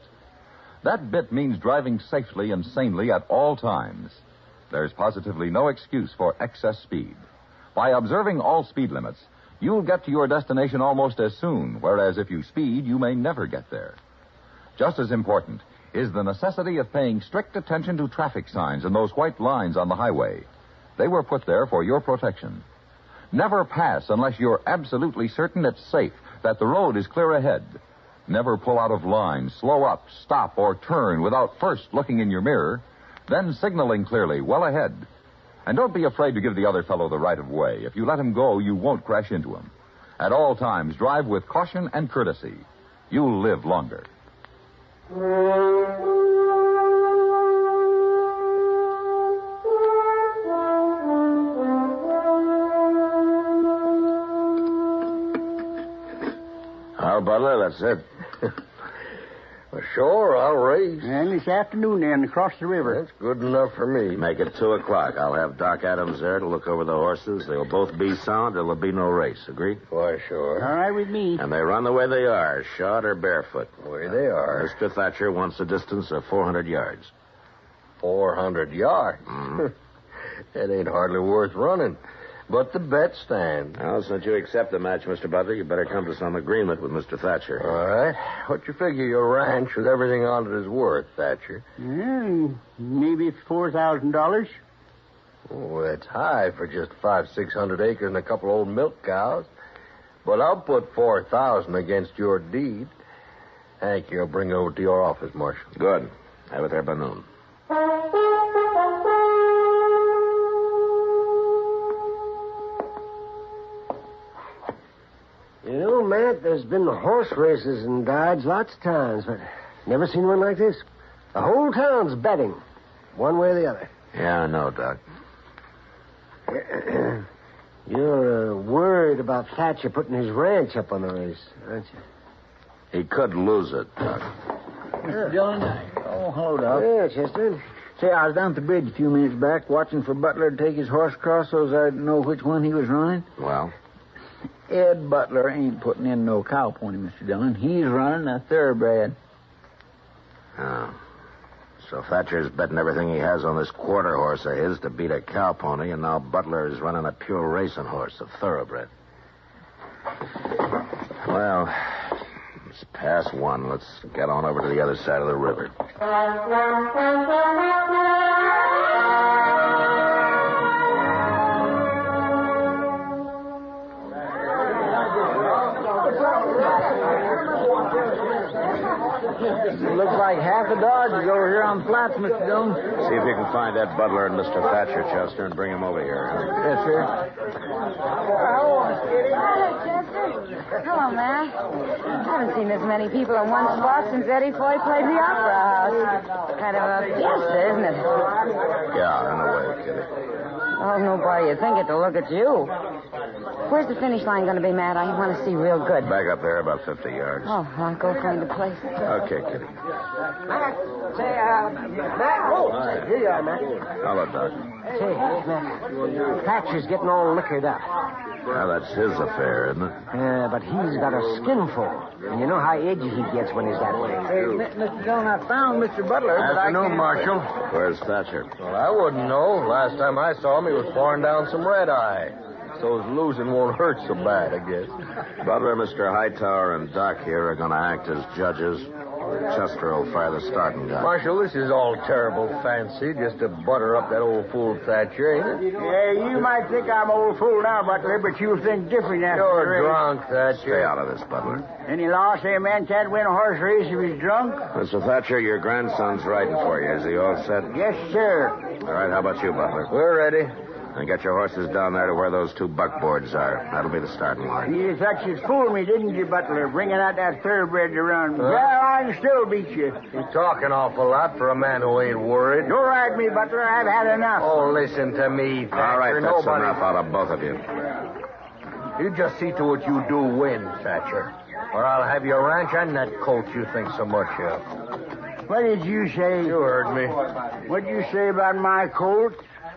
That bit means driving safely and sanely at all times. There's positively no excuse for excess speed. By observing all speed limits, You'll get to your destination almost as soon, whereas if you speed, you may never get there. Just as important is the necessity of paying strict attention to traffic signs and those white lines on the highway. They were put there for your protection. Never pass unless you're absolutely certain it's safe, that the road is clear ahead. Never pull out of line, slow up, stop, or turn without first looking in your mirror, then signaling clearly, well ahead. And don't be afraid to give the other fellow the right of way. If you let him go, you won't crash into him. At all times, drive with caution and courtesy. You'll live longer. Well, Butler, that's it. Well, sure, I'll race. And this afternoon, then, across the river. That's good enough for me. Make it 2 o'clock. I'll have Doc Adams there to look over the horses. They'll both be sound. There'll be no race. Agreed? Why, sure. All right with me. And they run the way they are, shod or barefoot. The way they are. Mr. Thatcher wants a distance of 400 yards. 400 yards? That ain't hardly worth running. But the bet stands. Well, since you accept the match, Mr. Butler, you better come to some agreement with Mr. Thatcher. All right. What you figure your ranch with everything on it is worth, Thatcher? Maybe $4,000. Oh, that's high for just 500-600 acres and a couple old milk cows. But I'll put 4,000 against your deed. Hank, you'll bring it over to your office, Marshal. Good. Have it there by noon. You know, Matt, there's been horse races in Dodge lots of times, but never seen one like this. The whole town's betting, one way or the other. Yeah, I know, Doc. You're worried about Thatcher putting his ranch up on the race, aren't you? He could lose it, Doc. Mr. Dillon. Oh, hello, Doc. Yeah, Chester. Say, I was down at the bridge a few minutes back watching for Butler to take his horse across so as I'd know which one he was running. Well? Ed Butler ain't putting in no cow pony, Mr. Dillon. He's running a thoroughbred. Oh. So Thatcher's betting everything he has on this quarter horse of his to beat a cow pony, and now Butler is running a pure racing horse, a thoroughbred. Well, it's past 1. Let's get on over to the other side of the river. Looks like half the Dodge is over here on the flats, Mr. Dillon. See if you can find that Butler and Mr. Thatcher, Chester, and bring him over here. Yes, sir. Hello, Chester. Hello, Matt. I haven't seen this many people in one spot since Eddie Foy played the Opera House. Kind of a fiesta, isn't it? Yeah, in a way, Kitty. Oh, nobody'd think it to look at you. Where's the finish line going to be, Matt? I want to see real good. Back up there about 50 yards. Oh, I'll go find the place. Okay, Kitty. Matt, say, Matt. Oh, here you are, Matt. Hello, Doc. Say, Matt, Thatcher's getting all liquored up. Well, that's his affair, isn't it? Yeah, but he's got a skinful. And you know how edgy he gets when he's that way. Hey, Mr. Dillon, I found Mr. Butler, but I Afternoon, can't... Marshal. Where's Thatcher? Well, I wouldn't know. Last time I saw him, he was pouring down some red eye. So his losing won't hurt so bad, I guess. Butler, Mr. Hightower, and Doc here are going to act as judges. Chester will fire the starting gun. Marshal, this is all terrible fancy, just to butter up that old fool Thatcher, ain't it? Yeah, you might think I'm old fool now, Butler, but you'll think different after the You're race. drunk, Thatcher. Stay out of this, Butler. Any law say a man can't win a horse race if he's drunk? Mr. Thatcher, your grandson's riding for you. Is he all set? Yes, sir. All right, how about you, Butler? We're ready. And get your horses down there to where those 2 buckboards are. That'll be the starting line. You thought you'd fool me, didn't you, Butler, bringing out that thoroughbred to run? Well, I can still beat you. You're talking awful lot for a man who ain't worried. Don't ride me, Butler. I've had enough. Oh, listen to me, Thatcher. All right, that's Nobody... enough out of both of you. You just see to it you do win, Thatcher. Or I'll have your ranch and that colt you think so much of. What did you say? You heard me. What'd you say about my colt?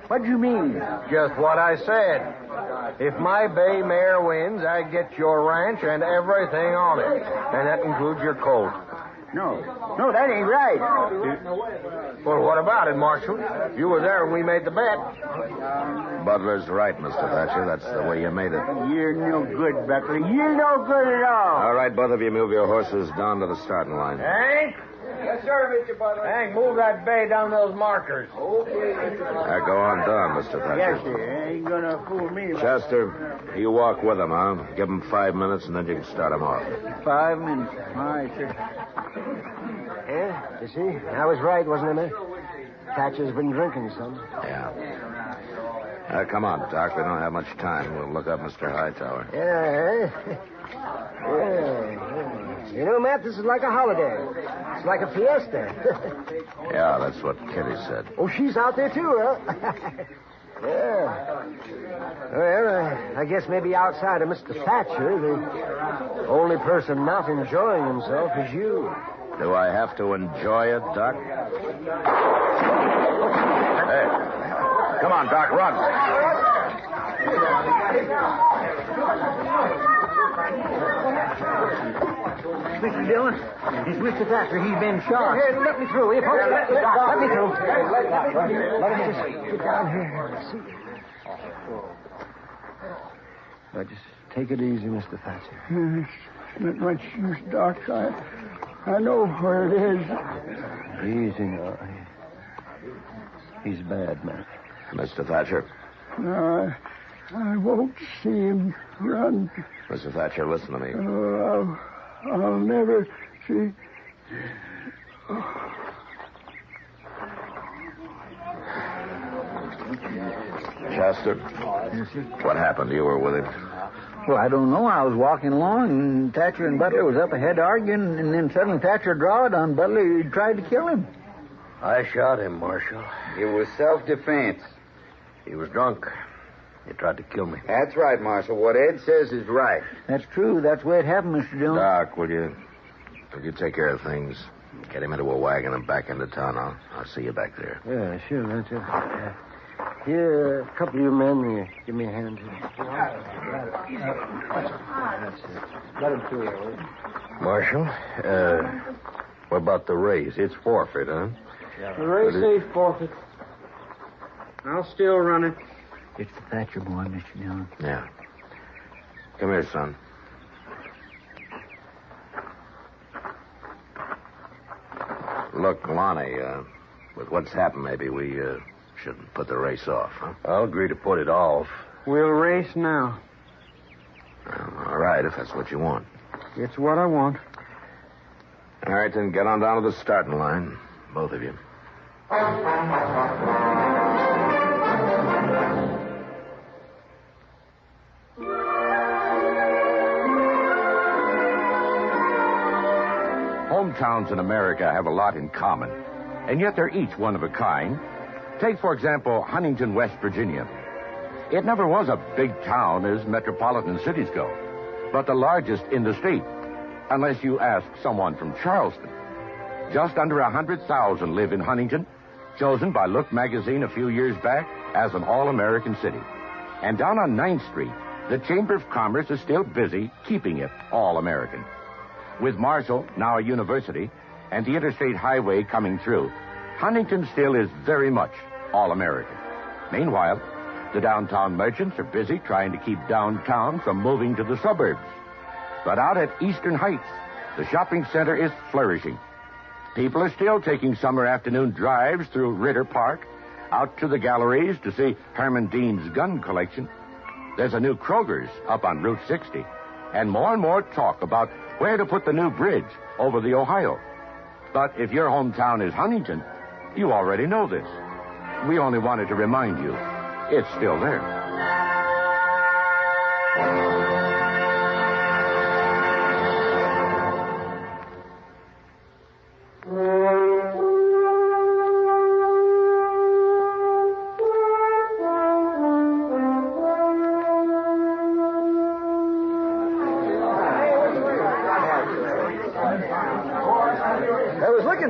What do you mean? Just what I said. If my bay mare wins, I get your ranch and everything on it. And that includes your colt. No, that ain't right. Well, what about it, Marshal? You were there when we made the bet. Butler's right, Mr. Thatcher. That's the way you made it. You're no good, Butler. You're no good at all. All right, both of you move your horses down to the starting line. Hank? Yes, sir, Mr. Butler. Hank, move that bay down those markers. Okay, Mr. Butler. Go on down, Mr. Thatcher. Yes, sir. Ain't gonna fool me. Chester, you walk with them, huh? Give them 5 minutes, and then you can start them off. 5 minutes. All right, sir. Yeah, you see? I was right, wasn't I, man? Thatcher's been drinking some. Yeah. Come on, Doc. We don't have much time. We'll look up Mr. Hightower. Yeah. You know, Matt, this is like a holiday. It's like a fiesta. Yeah, that's what Kitty said. Oh, she's out there, too, huh? Yeah. Well, I guess maybe outside of Mr. Thatcher, the only person not enjoying himself is you. Do I have to enjoy it, Doc? Hey, come on, Doc, run. Mr. Dillon, it's Mr. Thatcher. He's been shot. Here, let me through. Let me through. Let me just get down here and see. Now, just take it easy, Mr. Thatcher. It's not much use, Doc. I know where it is. Easy now. He's bad, man. Mr. Thatcher. No, I won't see him run. Mr. Thatcher, listen to me. I'll never see. Chester? Yes, sir. What happened? You were with him. Well, I don't know. I was walking along, and Thatcher and Butler was up ahead arguing, and then suddenly Thatcher drawed on Butler. He tried to kill him. I shot him, Marshal. It was self-defense. He was drunk. He tried to kill me. That's right, Marshal. What Ed says is right. That's true. That's the way it happened, Mr. Dillon. Doc, will you take care of things? Get him into a wagon and back into town. I'll see you back there. Yeah, sure, that's it. Here, a couple of you men, give me a hand here. That's it. Let him through here, will you? Marshal, what about the race? It's forfeit, huh? The race ain't forfeit. I'll still run it. It's the Thatcher boy, Mr. Dillon. Yeah. Come here, son. Look, Lonnie, with what's happened, maybe we shouldn't put the race off, huh? I'll agree to put it off. We'll race now. All right, if that's what you want. It's what I want. All right, then get on down to the starting line, both of you. Hometowns in America have a lot in common, and yet they're each one of a kind. Take, for example, Huntington, West Virginia. It never was a big town as metropolitan cities go, but the largest in the state, unless you ask someone from Charleston. Just under 100,000 live in Huntington, chosen by Look magazine a few years back as an all-American city. And down on 9th Street, the Chamber of Commerce is still busy keeping it all-American. With Marshall, now a university, and the interstate highway coming through, Huntington still is very much all-American. Meanwhile, the downtown merchants are busy trying to keep downtown from moving to the suburbs. But out at Eastern Heights, the shopping center is flourishing. People are still taking summer afternoon drives through Ritter Park, out to the galleries to see Herman Dean's gun collection. There's a new Kroger's up on Route 60, and more talk about where to put the new bridge over the Ohio. But if your hometown is Huntington, you already know this. We only wanted to remind you, it's still there.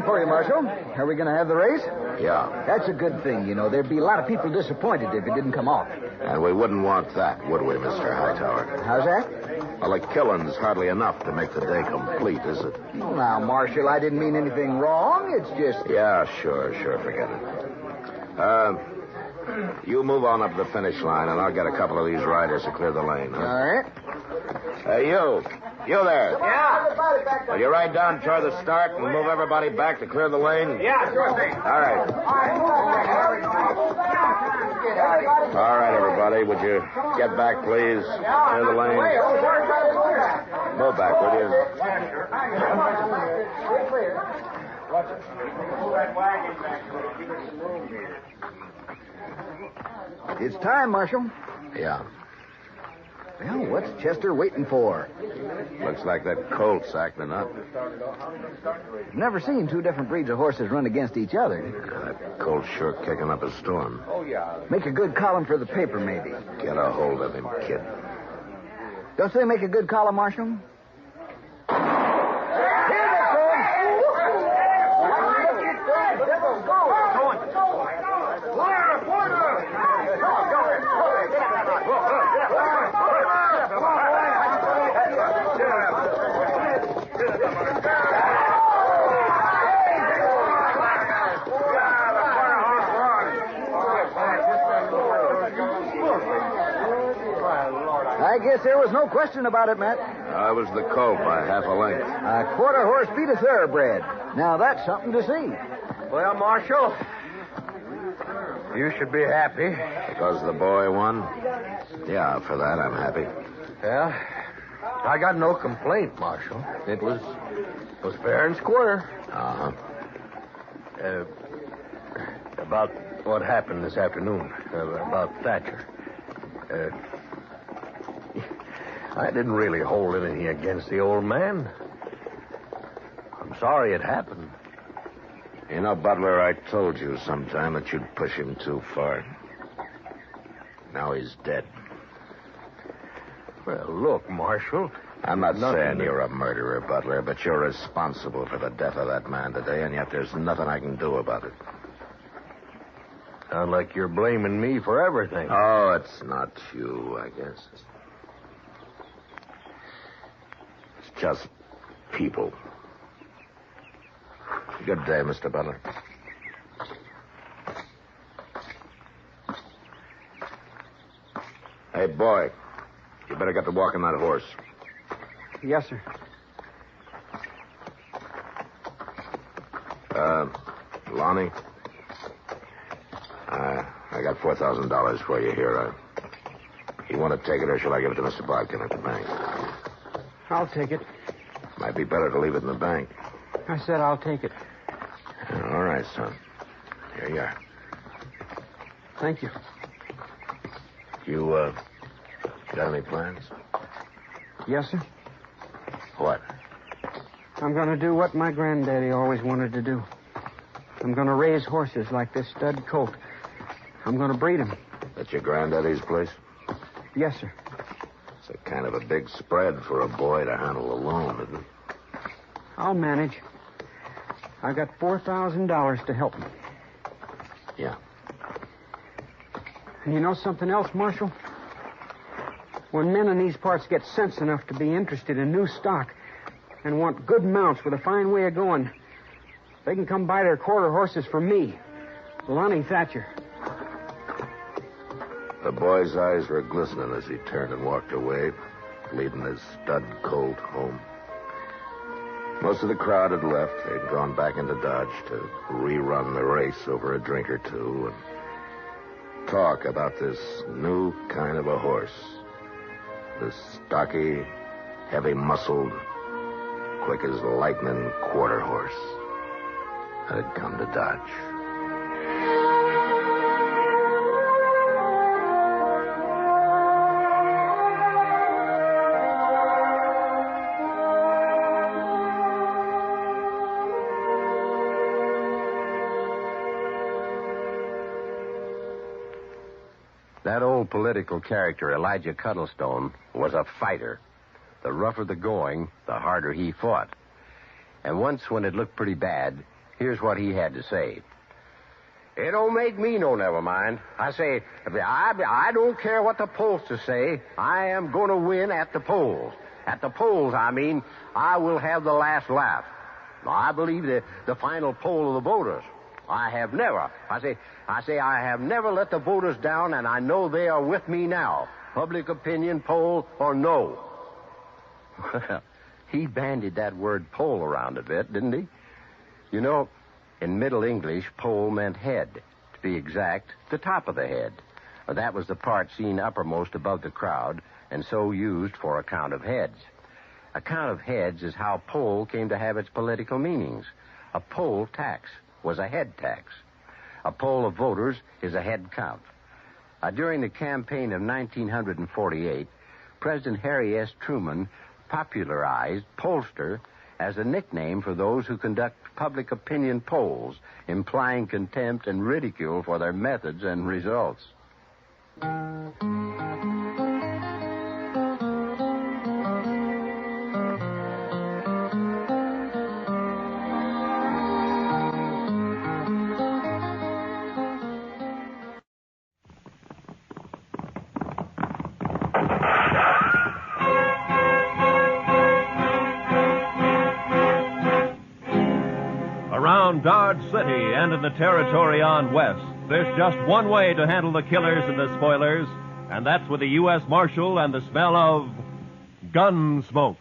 For you, Marshal. Are we going to have the race? Yeah. That's a good thing, you know. There'd be a lot of people disappointed if it didn't come off. And we wouldn't want that, would we, Mr. Hightower? How's that? Well, a killing's hardly enough to make the day complete, is it? Now, Marshal, I didn't mean anything wrong. It's just... Yeah, sure, forget it. You move on up the finish line, and I'll get a couple of these riders to clear the lane, huh? All right. Hey, you there. Yeah. Will you ride down toward the start and move everybody back to clear the lane? Yeah, sure thing. All right. All right, everybody. Would you get back, please? Clear the lane. Move back, will you? It's time, Marshal. Yeah. Well, what's Chester waiting for? Looks like that colt's acting up. Never seen two different breeds of horses run against each other. That colt's sure kicking up a storm. Make a good column for the paper, maybe. Get a hold of him, kid. Don't they make a good column, Marshal? I guess there was no question about it, Matt. I was the colt by half a length. A quarter horse beat a thoroughbred. Now that's something to see. Well, Marshal, you should be happy. Because the boy won? Yeah, for that I'm happy. Yeah, I got no complaint, Marshal. It was fair and square. Uh-huh. About what happened this afternoon, about Thatcher. I didn't really hold anything against the old man. I'm sorry it happened. You know, Butler, I told you sometime that you'd push him too far. Now he's dead. Well, look, Marshal. I'm not saying you're a murderer, Butler, but you're responsible for the death of that man today, and yet there's nothing I can do about it. Sound like you're blaming me for everything. Oh, it's not you, I guess. It's just people. Good day, Mr. Butler. Hey, boy, you better get to walking that horse. Yes, sir. Lonnie, I got $4,000 for you here. You want to take it, or shall I give it to Mr. Bodkin at the bank? I'll take it. Might be better to leave it in the bank. I said I'll take it. All right, son. Here you are. Thank you. You, got any plans? Yes, sir. What? I'm going to do what my granddaddy always wanted to do. I'm going to raise horses like this stud colt. I'm going to breed them. At your granddaddy's place? Yes, sir. It's a kind of a big spread for a boy to handle alone, isn't it? I'll manage. I got $4,000 to help me. Yeah. And you know something else, Marshal? When men in these parts get sense enough to be interested in new stock and want good mounts with a fine way of going, they can come buy their quarter horses from me, Lonnie Thatcher. The boy's eyes were glistening as he turned and walked away, leading his stud colt home. Most of the crowd had left. They'd gone back into Dodge to rerun the race over a drink or two and talk about this new kind of a horse. This stocky, heavy-muscled, quick as lightning quarter horse that had come to Dodge. That old political character, Elijah Cuddlestone, was a fighter. The rougher the going, the harder he fought. And once when it looked pretty bad, here's what he had to say. It don't make me no never mind. I say, I don't care what the pollsters say. I am going to win at the polls. At the polls, I mean, I will have the last laugh. Now, I believe the final poll of the voters. I have never let the voters down, and I know they are with me now. Public opinion poll or no. Well, he bandied that word poll around a bit, didn't he? You know, in Middle English, poll meant head. To be exact, the top of the head. That was the part seen uppermost above the crowd, and so used for a count of heads. A count of heads is how poll came to have its political meanings. A poll tax was a head tax. A poll of voters is a head count. During the campaign of 1948, President Harry S. Truman popularized pollster as a nickname for those who conduct public opinion polls, implying contempt and ridicule for their methods and results. Around Dodge City and in the territory on west, there's just one way to handle the killers and the spoilers, and that's with the U.S. Marshal and the smell of Gunsmoke.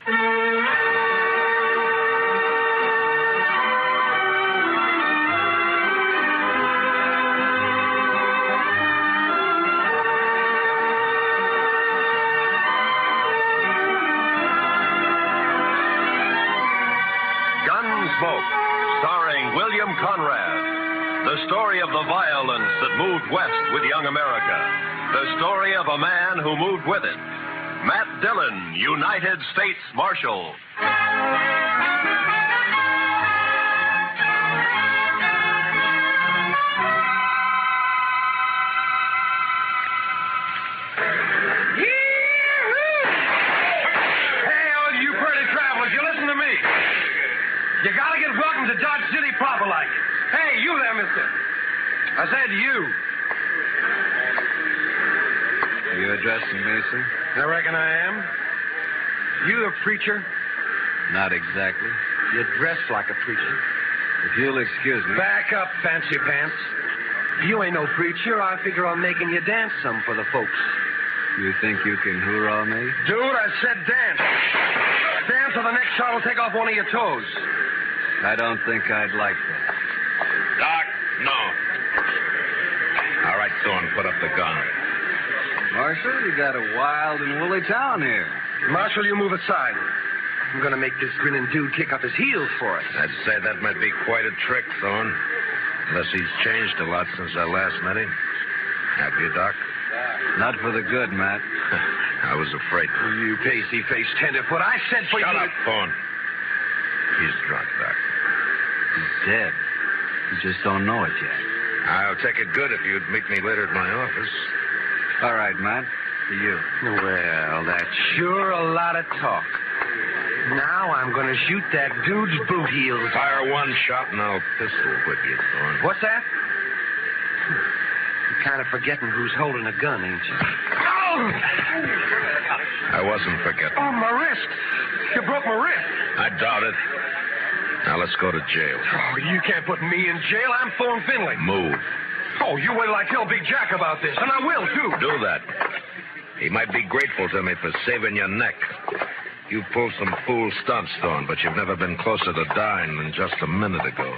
Gunsmoke, starring William Conrad. The story of the violence that moved west with young America. The story of a man who moved with it. Matt Dillon, United States Marshal. Hey, all you pretty travelers, you listen to me. You gotta get welcome to Dodge City proper like. Hey, you there, mister. I said you. You addressing me, sir? I reckon I am. You a preacher? Not exactly. You dress like a preacher. If you'll excuse me. Back up, fancy pants. You ain't no preacher. I figure on making you dance some for the folks. You think you can hoorah me? Dude, I said dance. Dance or the next shot will take off one of your toes. I don't think I'd like that. Doc, no. All right, Thorne, put up the gun. Marshal, you got a wild and woolly town here. Marshal, you move aside. I'm going to make this grinning dude kick up his heels for us. I'd say that might be quite a trick, Thorne. Unless he's changed a lot since I last met him. Have you, Doc? Not for the good, Matt. I was afraid. You pasty-faced tenderfoot. I said for you... Shut up, Thorne. He's drunk, Doc. He's dead. You just don't know it yet. I'll take it good if you'd meet me later at my office. All right, Matt. To you. Well, that's sure a lot of talk. Now I'm going to shoot that dude's boot heels. Fire one shot and I'll pistol whip you, Thorne. What's that? You're kind of forgetting who's holding a gun, ain't you? Oh! I wasn't forgetting. Oh, my wrist. You broke my wrist. I doubt it. Now let's go to jail. Oh, you can't put me in jail. I'm Thorne Finley. Move. Oh, you wait till I tell Big Jack about this, and I will, too. Do that. He might be grateful to me for saving your neck. You pulled some fool stunts, Thorne, but you've never been closer to dying than just a minute ago.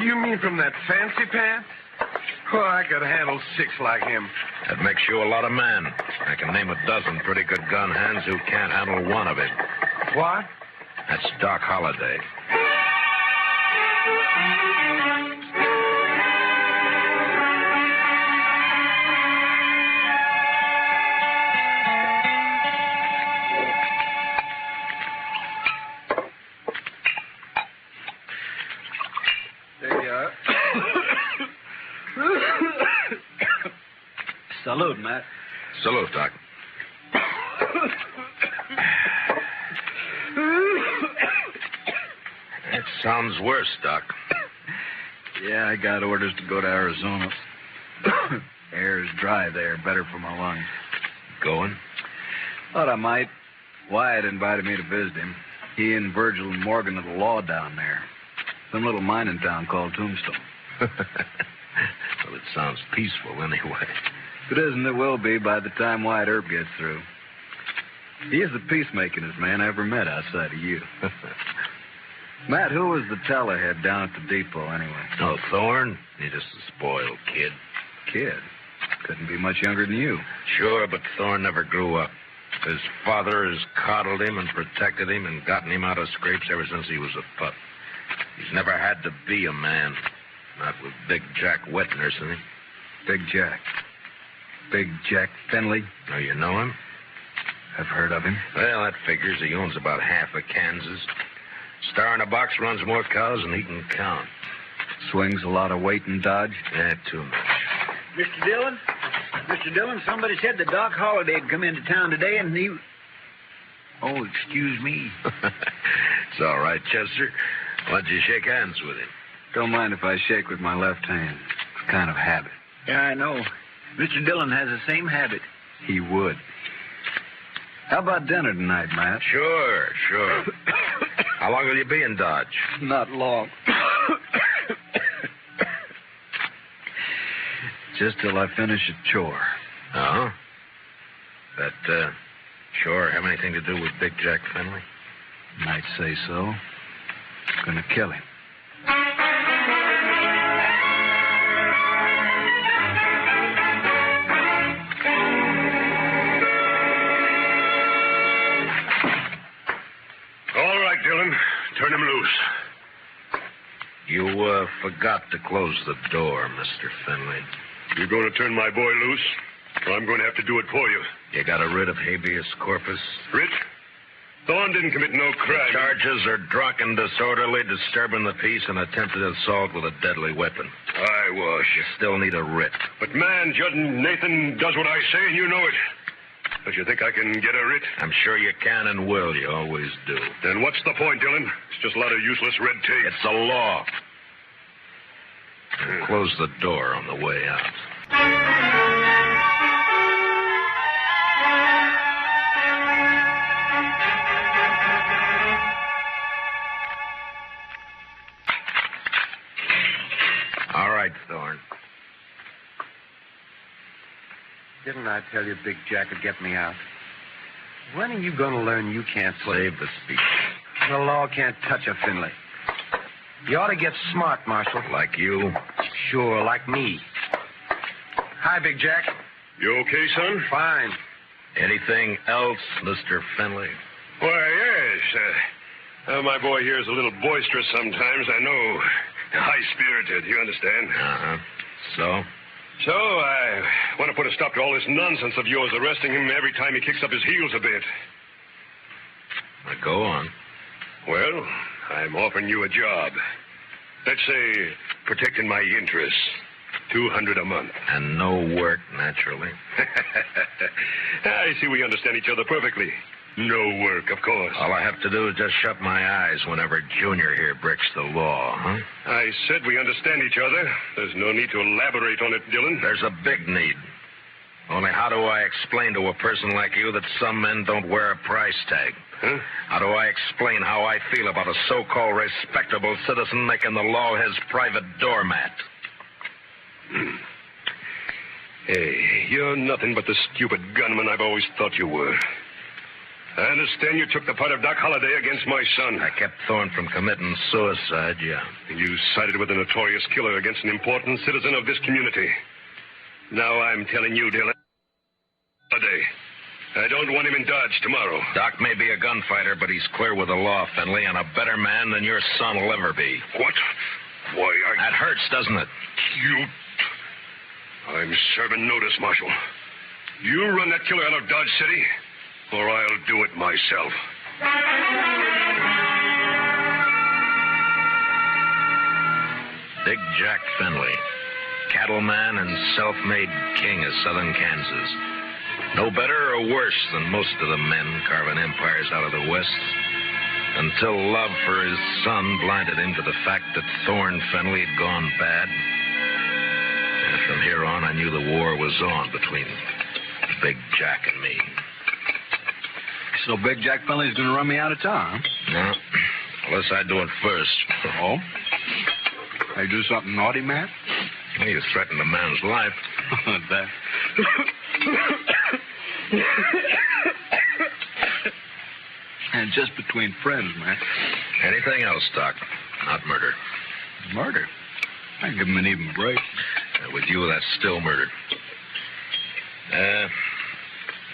You mean from that fancy pants? Oh, I could handle 6 like him. That makes you a lot of man. I can name a dozen pretty good gun hands who can't handle one of it. What? That's Doc Holliday. There you are. Salute, Matt. Salute, Doc. That sounds worse, Doc. Yeah, I got orders to go to Arizona. Air's dry there, better for my lungs. Going? Thought I might. Wyatt invited me to visit him. He and Virgil and Morgan are the law down there. Some little mining town called Tombstone. Well, it sounds peaceful anyway. If it isn't, it will be by the time Wyatt Earp gets through. He is the peacemakingest man I ever met outside of you. Matt, who was the tellerhead down at the depot anyway? Oh, Thorne? He's just a spoiled kid. Kid? Couldn't be much younger than you. Sure, but Thorne never grew up. His father has coddled him and protected him and gotten him out of scrapes ever since he was a pup. He's never had to be a man. Not with Big Jack wet nursing him. Big Jack? Big Jack Finley? Oh, you know him? I've heard of him. Well, that figures. He owns about half of Kansas. Star in a box runs more cows than he can count. Swings a lot of weight in Dodge? Yeah, too much. Mr. Dillon? Mr. Dillon, somebody said that Doc Holliday had come into town today and he... Oh, excuse me. It's all right, Chester. Why don't you shake hands with him? Don't mind if I shake with my left hand. It's kind of habit. Yeah, I know. Mr. Dillon has the same habit. He would. How about dinner tonight, Matt? Sure. How long will you be in Dodge? Not long. Just till I finish a chore. Oh? That chore have anything to do with Big Jack Finley? Might say so. Gonna kill him. All right, Dillon. Turn him loose. You forgot to close the door, Mr. Finley. You're going to turn my boy loose, or I'm going to have to do it for you. You got a writ of habeas corpus? Writ? Thorne didn't commit no crime. The charges are drunken, disorderly, disturbing the peace, and attempted assault with a deadly weapon. I was. You still need a writ. But, man, Judd Nathan does what I say, and you know it. Don't you think I can get a writ? I'm sure you can and will. You always do. Then what's the point, Dillon? It's just a lot of useless red tape. It's the law. Close the door on the way out. All right, Thorne. Didn't I tell you Big Jack would get me out? When are you going to learn you can't Save the speech. The law can't touch a Finley. You ought to get smart, Marshal. Like you? Sure, like me. Hi, Big Jack. You okay, son? Fine. Anything else, Mr. Finley? Why, yes. My boy here is a little boisterous sometimes, I know. High-spirited, you understand? Uh-huh. So I want to put a stop to all this nonsense of yours arresting him every time he kicks up his heels a bit. Now, go on. Well, I'm offering you a job. Let's say protecting my interests. $200 a month. And no work, naturally. I see we understand each other perfectly. No work, of course. All I have to do is just shut my eyes whenever Junior here breaks the law, huh? I said we understand each other. There's no need to elaborate on it, Dillon. There's a big need. Only how do I explain to a person like you that some men don't wear a price tag? Huh? How do I explain how I feel about a so-called respectable citizen making the law his private doormat? Hey, you're nothing but the stupid gunman I've always thought you were. I understand you took the part of Doc Holliday against my son. I kept Thorne from committing suicide, yeah. You sided with a notorious killer against an important citizen of this community. Now I'm telling you, Dillon, Holliday, I don't want him in Dodge tomorrow. Doc may be a gunfighter, but he's clear with the law, Finley, and a better man than your son will ever be. What? Why, That hurts, doesn't it? I'm serving notice, Marshal. You run that killer out of Dodge City, or I'll do it myself. Big Jack Finley, cattleman and self-made king of southern Kansas. No better or worse than most of the men carving empires out of the West. Until love for his son blinded him to the fact that Thorne Finley had gone bad. And from here on, I knew the war was on between Big Jack and me. So Big Jack Finley's going to run me out of town, huh? No. Unless I do it first. Oh? I do something naughty, Matt? Well, you threatened a man's life. That. And just between friends, Matt. Anything else, Doc? Not murder. Murder? I can give him an even break. With you, that's still murder.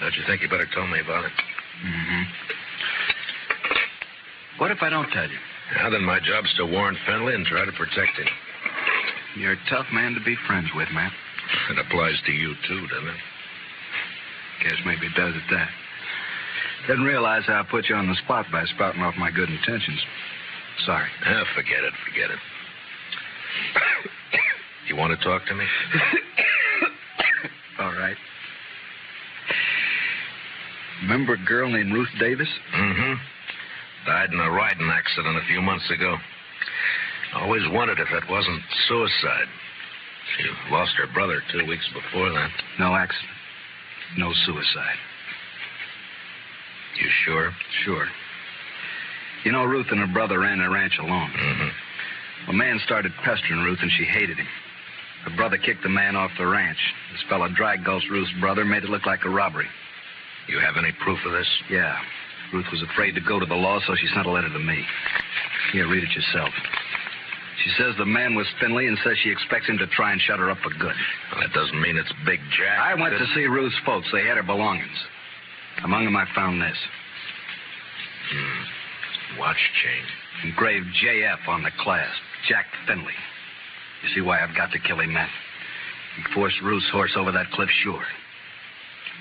Don't you think you better tell me about it? Mm-hmm. What if I don't tell you? Now, then my job's to warn Finley and try to protect him. You're a tough man to be friends with, Matt. It applies to you, too, doesn't it? Guess maybe it does at that. Didn't realize how I put you on the spot by spouting off my good intentions. Sorry. Forget it. You want to talk to me? All right. Remember a girl named Ruth Davis? Mm-hmm. Died in a riding accident a few months ago. Always wondered if it wasn't suicide. She lost her brother 2 weeks before that. No accident. No suicide. You sure? Sure. You know, Ruth and her brother ran a ranch alone. Mm-hmm. A man started pestering Ruth, and she hated him. Her brother kicked the man off the ranch. This fella dry-gulched Ruth's brother, made it look like a robbery. You have any proof of this? Yeah. Ruth was afraid to go to the law, so she sent a letter to me. Here, read it yourself. She says the man was Finley and says she expects him to try and shut her up for good. Well, that doesn't mean it's Big Jack. I went to see Ruth's folks. They had her belongings. Among them, I found this. Watch chain. Engraved JF on the clasp. Jack Finley. You see why I've got to kill him, Matt? He forced Ruth's horse over that cliff, sure.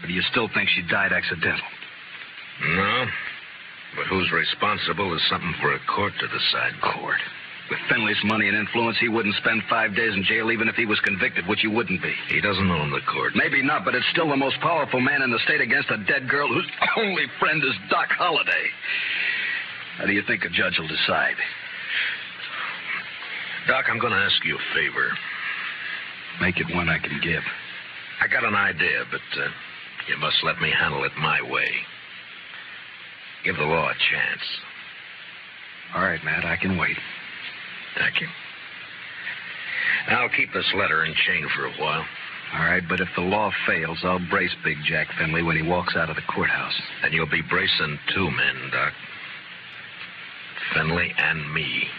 But do you still think she died accidental? No. But who's responsible is something for a court to decide. Court? With Finley's money and influence, he wouldn't spend 5 days in jail even if he was convicted, which he wouldn't be. He doesn't own the court. Maybe not, but it's still the most powerful man in the state against a dead girl whose only friend is Doc Holliday. How do you think a judge will decide? Doc, I'm going to ask you a favor. Make it one I can give. I got an idea, but you must let me handle it my way. Give the law a chance. All right, Matt, I can wait. Thank you. I'll keep this letter and chain for a while. All right, but if the law fails, I'll brace Big Jack Finley when he walks out of the courthouse. And you'll be bracing 2 men, Doc. Finley and me.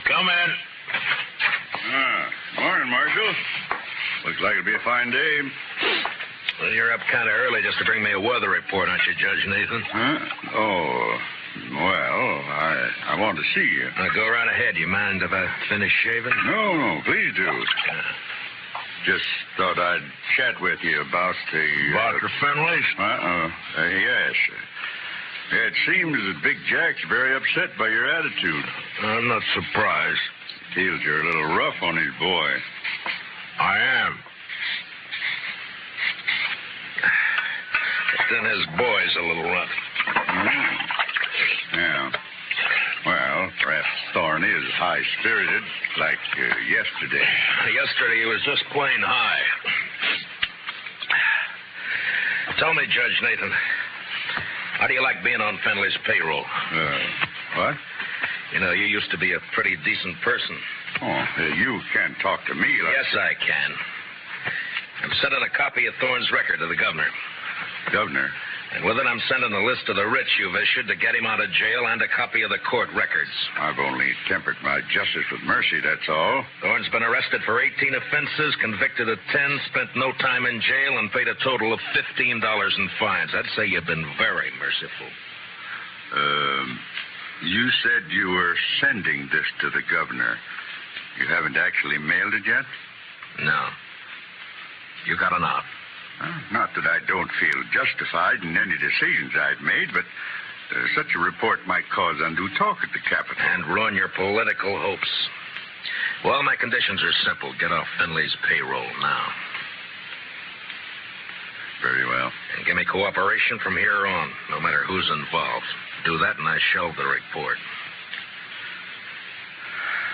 Come in. Morning, Marshal. Looks like it'll be a fine day. Well, you're up kind of early just to bring me a weather report, aren't you, Judge Nathan? Huh? Oh, well, I want to see you. Now, go right ahead. You mind if I finish shaving? No, please do. Just thought I'd chat with you about the... About the Finleys? Yes. It seems that Big Jack's very upset by your attitude. I'm not surprised. Feels you're a little rough on his boy. I am. But then his boy's a little rough. Yeah. Well, perhaps Thorne is high-spirited, like yesterday. Yesterday he was just plain high. Tell me, Judge Nathan, how do you like being on Finley's payroll? What? You know, you used to be a pretty decent person. Oh, you can't talk to me like... Yes, I can. I'm sending a copy of Thorne's record to the governor. Governor? And with it, I'm sending a list of the writs you've issued to get him out of jail and a copy of the court records. I've only tempered my justice with mercy, that's all. Thorne's been arrested for 18 offenses, convicted of 10, spent no time in jail, and paid a total of $15 in fines. I'd say you've been very merciful. You said you were sending this to the governor. You haven't actually mailed it yet? No. You got an out. Not that I don't feel justified in any decisions I've made, but such a report might cause undue talk at the Capitol. And ruin your political hopes. Well, my conditions are simple. Get off Finley's payroll now. Very well. And give me cooperation from here on, no matter who's involved. Do that and I shelve the report.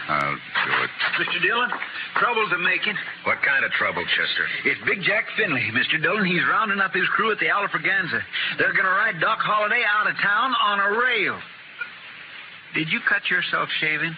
I'll do it. Mr. Dillon, trouble's a-making. What kind of trouble, Chester? It's Big Jack Finley, Mr. Dillon. He's rounding up his crew at the Alfraganza. They're going to ride Doc Holliday out of town on a rail. Did you cut yourself shaving?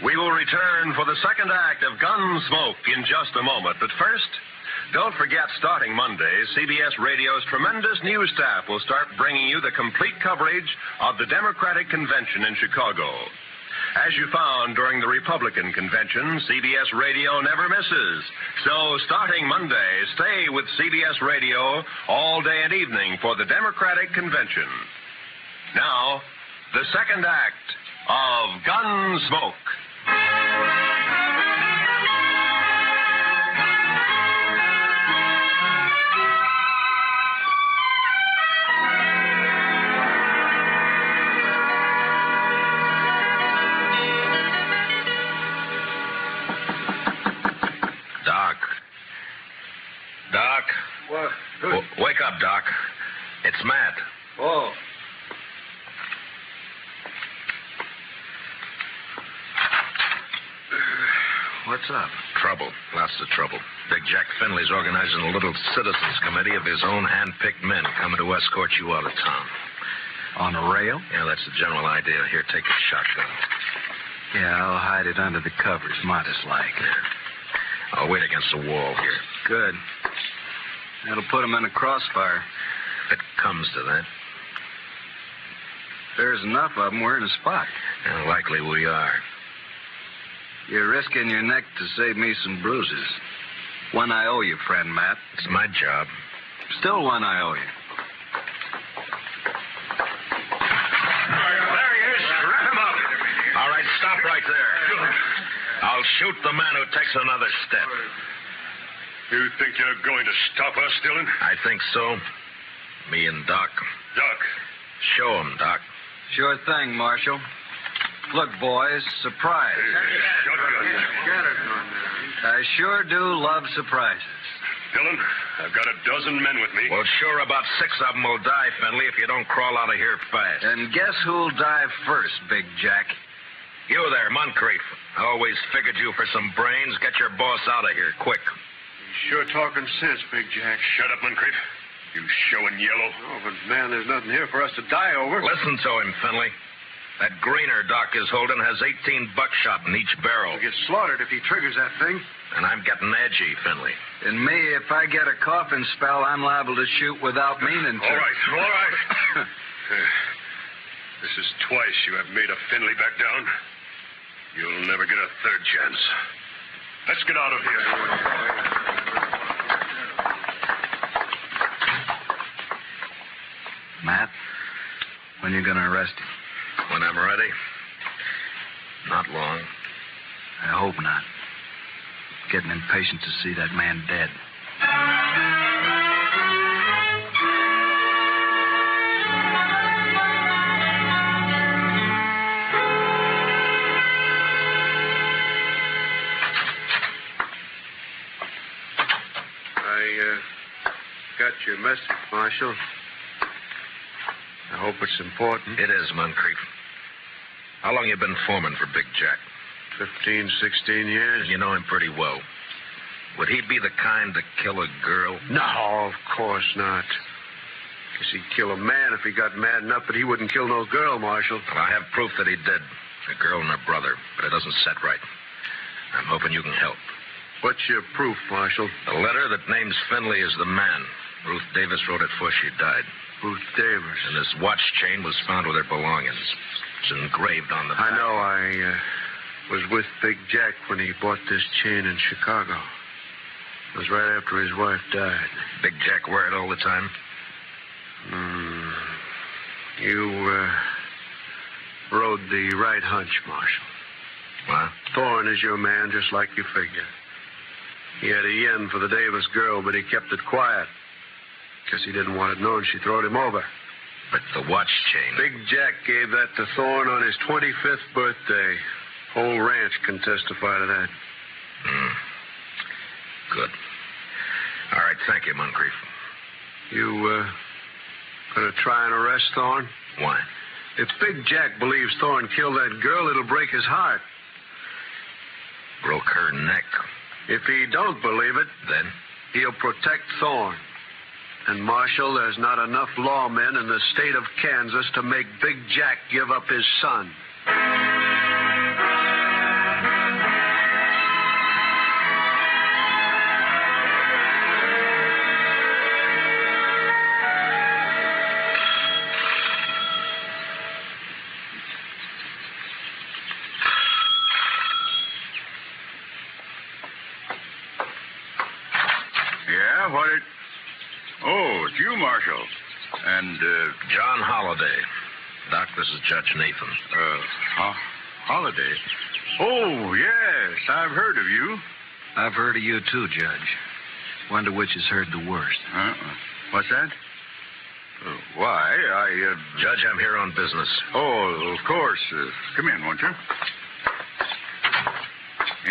We will return for the second act of Gunsmoke in just a moment. But first, don't forget, starting Monday, CBS Radio's tremendous news staff will start bringing you the complete coverage of the Democratic Convention in Chicago. As you found during the Republican Convention, CBS Radio never misses. So, starting Monday, stay with CBS Radio all day and evening for the Democratic Convention. Now, the second act of Gunsmoke. Doc. What? Wake up, Doc. It's Matt. Oh. What's up? Trouble. Lots of trouble. Big Jack Finley's organizing a little citizens committee of his own hand-picked men coming to escort you out of town. On a rail? Yeah, that's the general idea. Here, take a shotgun. Yeah, I'll hide it under the covers, modest like. Here. I'll wait against the wall here. Good. That'll put him in a crossfire. If it comes to that. There's enough of them, we're in a spot. Yeah, likely we are. You're risking your neck to save me some bruises. One I owe you, friend Matt. It's my job. Still one I owe you. There he is. Wrap him up. All right, stop right there. I'll shoot the man who takes another step. You think you're going to stop us, Dillon? I think so. Me and Doc. Doc. Show him, Doc. Sure thing, Marshal. Look, boys, surprise. I sure do love surprises. Dillon, I've got a dozen men with me. Well, sure, about 6 of them will die, Finley, if you don't crawl out of here fast. And guess who'll die first, Big Jack? You there, Moncrief. I always figured you for some brains. Get your boss out of here, quick. Sure talking sense, Big Jack. Shut up, Moncrief. You showing yellow. Oh, but, man, there's nothing here for us to die over. Listen to him, Finley. That greener Doc is holding has 18 buckshot in each barrel. He'll get slaughtered if he triggers that thing. And I'm getting edgy, Finley. And me, if I get a coughing spell, I'm liable to shoot without meaning to. All right. This is twice you have made a Finley back down. You'll never get a third chance. Let's get out of here. Matt, when you going to arrest him? When I'm ready. Not long. I hope not. Getting impatient to see that man dead. I got your message, Marshal. I hope it's important. It is, Moncrief. How long you been foreman for Big Jack? 15, 16 years. And you know him pretty well. Would he be the kind to kill a girl? No, of course not. Guess he'd kill a man if he got mad enough, but he wouldn't kill no girl, Marshal. Well, I have proof that he did. A girl and her brother, but it doesn't set right. I'm hoping you can help. What's your proof, Marshal? The letter that names Finley as the man. Ruth Davis wrote it before she died. Ruth Davis. And this watch chain was found with her belongings. It's engraved on the back. I know. I was with Big Jack when he bought this chain in Chicago. It was right after his wife died. Big Jack wear it all the rode the right hunch, Marshal. What? Thorne is your man, just like you figured. He had a yen for the Davis girl, but he kept it quiet. Guess he didn't want it known she throwed him over. But the watch chain. Big Jack gave that to Thorne on his 25th birthday. Whole ranch can testify to that. Good. All right, thank you, Moncrief. You, gonna try and arrest Thorne? Why? If Big Jack believes Thorne killed that girl, it'll break his heart. Broke her neck. If he don't believe it, then he'll protect Thorne. And, Marshal, there's not enough lawmen in the state of Kansas to make Big Jack give up his son. Yeah, what it... Oh, it's you, Marshal. And, John Holliday. Doc, this is Judge Nathan. Holiday? Oh, yes, I've heard of you. I've heard of you, too, Judge. Wonder which has heard the worst. What's that? Why, Judge, I'm here on business. Oh, of course. Come in, won't you?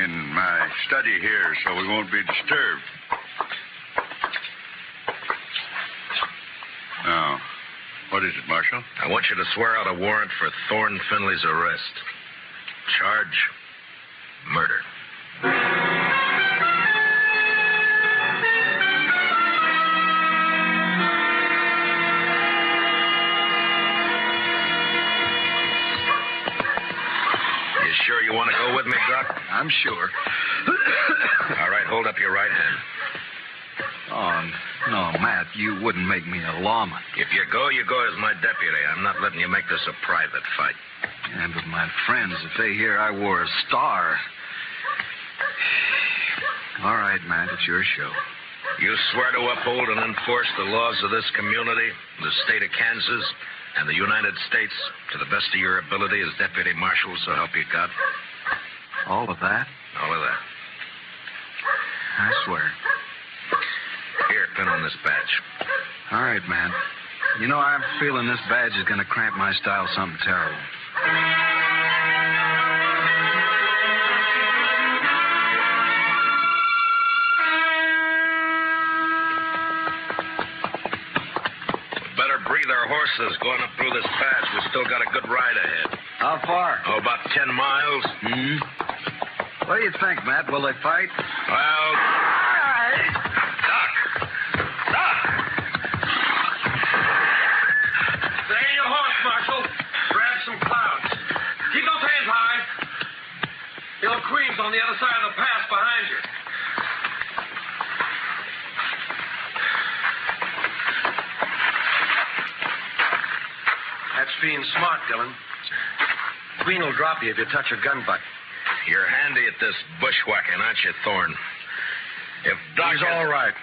In my study here, so we won't be disturbed. Now, what is it, Marshal? I want you to swear out a warrant for Thorne Finley's arrest. Charge, murder. You sure you want to go with me, Doc? I'm sure. All right, hold up your right hand. Oh, no, Matt, you wouldn't make me a lawman. If you go as my deputy. I'm not letting you make this a private fight. And with my friends, if they hear I wore a star... All right, Matt, it's your show. You swear to uphold and enforce the laws of this community, the state of Kansas, and the United States to the best of your ability as deputy marshal, so help you God? All of that? All of that. I swear. Here, pin on this badge. All right, man. You know, I'm feeling this badge is going to cramp my style something terrible. We better breathe our horses going up through this pass. We still got a good ride ahead. How far? Oh, about 10 miles. What do you think, Matt? Will they fight? Well... Queen's on the other side of the pass behind you. That's being smart, Dillon. Queen will drop you if you touch her gun butt. You're handy at this bushwhacking, aren't you, Thorne? If Doc... He's all right.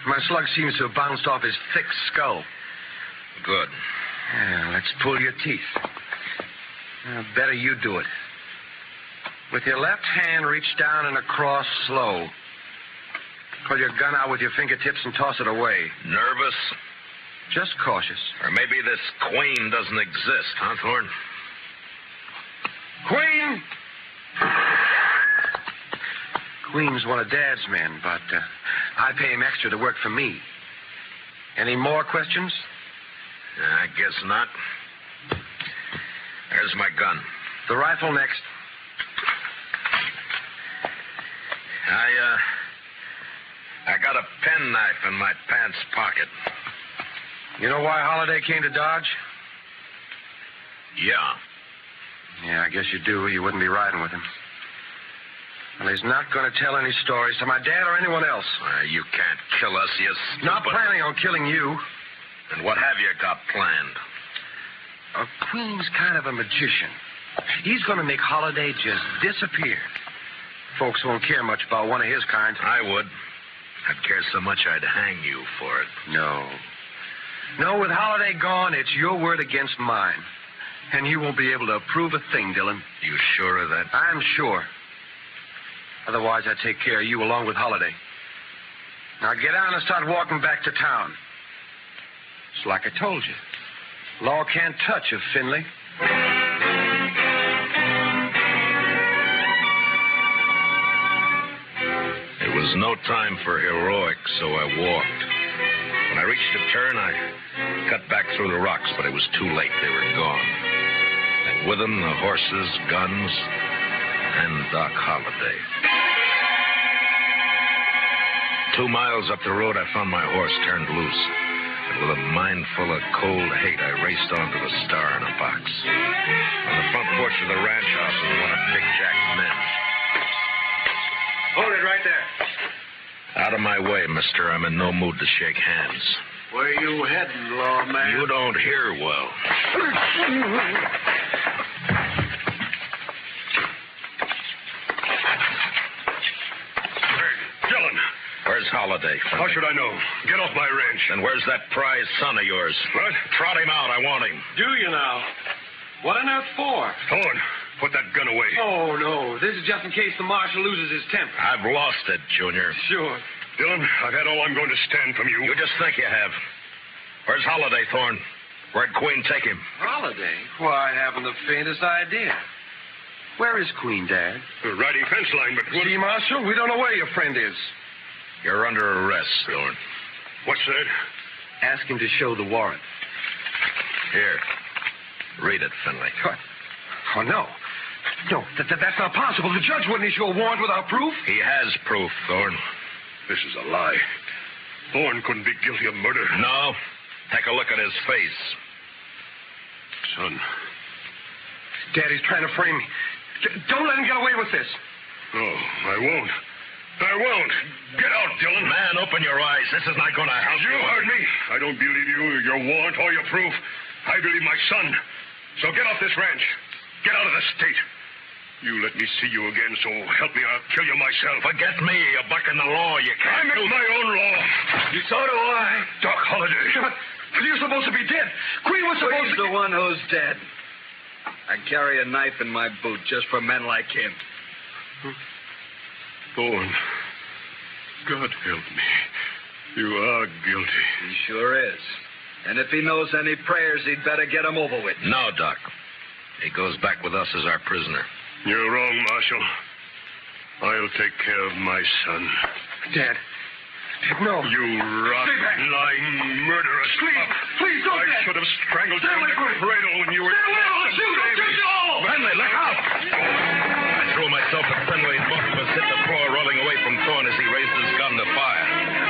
My slug seems to have bounced off his thick skull. Good. Yeah, let's pull your teeth. Better you do it. With your left hand, reach down and across slow. Pull your gun out with your fingertips and toss it away. Nervous? Just cautious. Or maybe this queen doesn't exist, huh, Thorne? Queen! Queen's one of Dad's men, but I pay him extra to work for me. Any more questions? I guess not. There's my gun. The rifle next. I got a penknife in my pants pocket. You know why Holiday came to Dodge? Yeah. I guess you do. You wouldn't be riding with him. Well, he's not going to tell any stories to my dad or anyone else. You can't kill us, you stupid... Not planning on killing you. And what have you got planned? Queen's kind of a magician. He's going to make Holiday just disappear. Folks won't care much about one of his kind. I would. I'd care so much I'd hang you for it. No, with Holiday gone, it's your word against mine. And you won't be able to approve a thing, Dillon. You sure of that? I'm sure. Otherwise, I'd take care of you along with Holiday. Now get on and start walking back to town. It's like I told you. Law can't touch a Finley. It was no time for heroics, so I walked. When I reached a turn, I cut back through the rocks, but it was too late. They were gone. And with them, the horses, guns, and Doc Holliday. 2 miles up the road, I found my horse turned loose. And with a mind full of cold hate, I raced onto the Star in a box. On the front porch of the ranch house was one of Big Jack's men. Hold it right there. Out of my way, mister. I'm in no mood to shake hands. Where you heading, lawman? You don't hear well. Dillon. Where's Holiday? How should I know? Get off my ranch. And where's that prize son of yours? What? Trot him out. I want him. Do you now? What on earth for? Thorne, put that gun away. Oh, no. This is just in case the marshal loses his temper. I've lost it, Junior. Sure. Dillon, I've had all I'm going to stand from you. You just think you have. Where's Holiday, Thorne? Where'd Queen take him? Holiday? Why, I haven't the faintest idea. Where is Queen, Dad? Riding fence line, but... See, Marshal, we don't know where your friend is. You're under arrest, Thorne. What's that? Ask him to show the warrant. Here. Read it, Finley. What? Oh, no. No, that's not possible. The judge wouldn't issue a warrant without proof. He has proof, Thorne. This is a lie. Thorne couldn't be guilty of murder. No. Take a look at his face. Son. Daddy's trying to frame me. Don't let him get away with this. No, I won't. I won't. Get out, Dillon. Man, open your eyes. This is not going to help You heard me. I don't believe you, your warrant, or your proof. I believe my son. So get off this ranch. Get out of the state. You let me see you again, so help me, I'll kill you myself. Forget me. You're bucking the law. You can't I make my own law. So do I. Doc Holliday. But you're supposed to be dead. Queen was supposed to... He's the one who's dead. I carry a knife in my boot just for men like him. Thorne, God help me. You are guilty. He sure is. And if he knows any prayers, he'd better get them over with. No, Doc. He goes back with us as our prisoner. You're wrong, Marshal. I'll take care of my son. Dad, no. You rotten, lying murderous. Please don't, I Dad. should have strangled you in the cradle when you were... Finley, let out! I threw myself at Finley, and both of us hit the floor, rolling away from Thorne as he raised his gun to fire.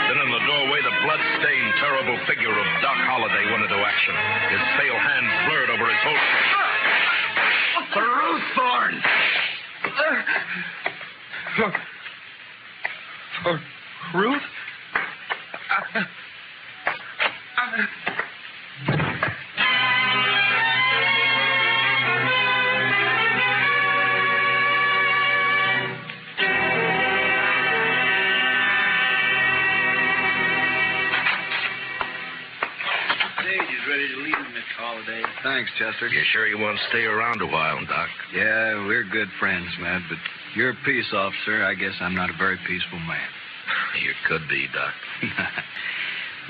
Then in the doorway, the blood-stained, terrible figure of Doc Holliday went into action. His pale hands blurred over his holster. Ruth Thorne! Ruth? Ready to leave, Miss Holliday. Thanks, Chester. You sure you want to stay around a while, Doc? Yeah, we're good friends, Matt, but you're a peace officer. I guess I'm not a very peaceful man. You could be, Doc.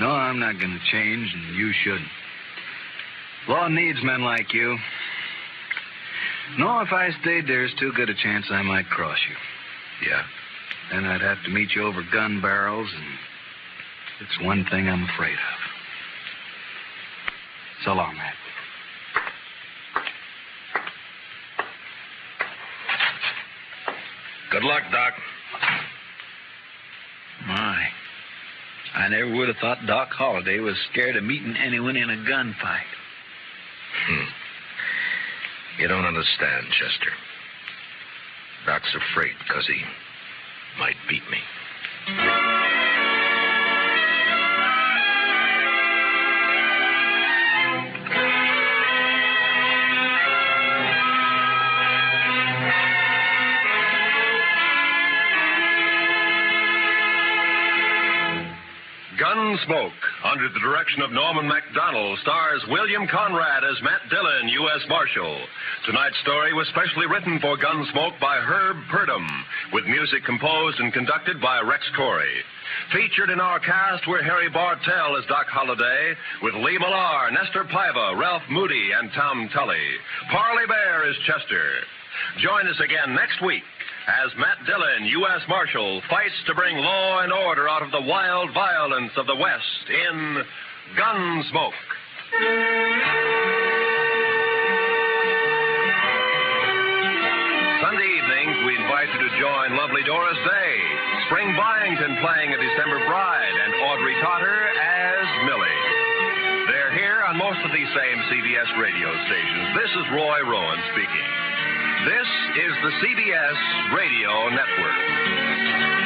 No, I'm not going to change, and you shouldn't. Law needs men like you. No, if I stayed, there's too good a chance I might cross you. Yeah? Then I'd have to meet you over gun barrels, and it's one thing I'm afraid of. So long, Matt. Good luck, Doc. My. I never would have thought Doc Holliday was scared of meeting anyone in a gunfight. You don't understand, Chester. Doc's afraid because he might beat me. Gunsmoke Under the direction of Norman MacDonald, stars William Conrad as Matt Dillon, U.S. Marshal. Tonight's story was specially written for Gunsmoke by Herb Purdom, with music composed and conducted by Rex Corey. Featured in our cast were Harry Bartell as Doc Holliday, with Lee Millar, Nestor Paiva, Ralph Moody, and Tom Tully. Parley Bear is Chester. Join us again next week as Matt Dillon, U.S. Marshal, fights to bring law and order out of the wild violence of the West in Gunsmoke. Sunday evenings, we invite you to join lovely Doris Day, Spring Byington playing a December Bride, and Audrey Totter as Millie. They're here on most of these same CBS radio stations. This is Roy Rowan speaking. This is the CBS Radio Network.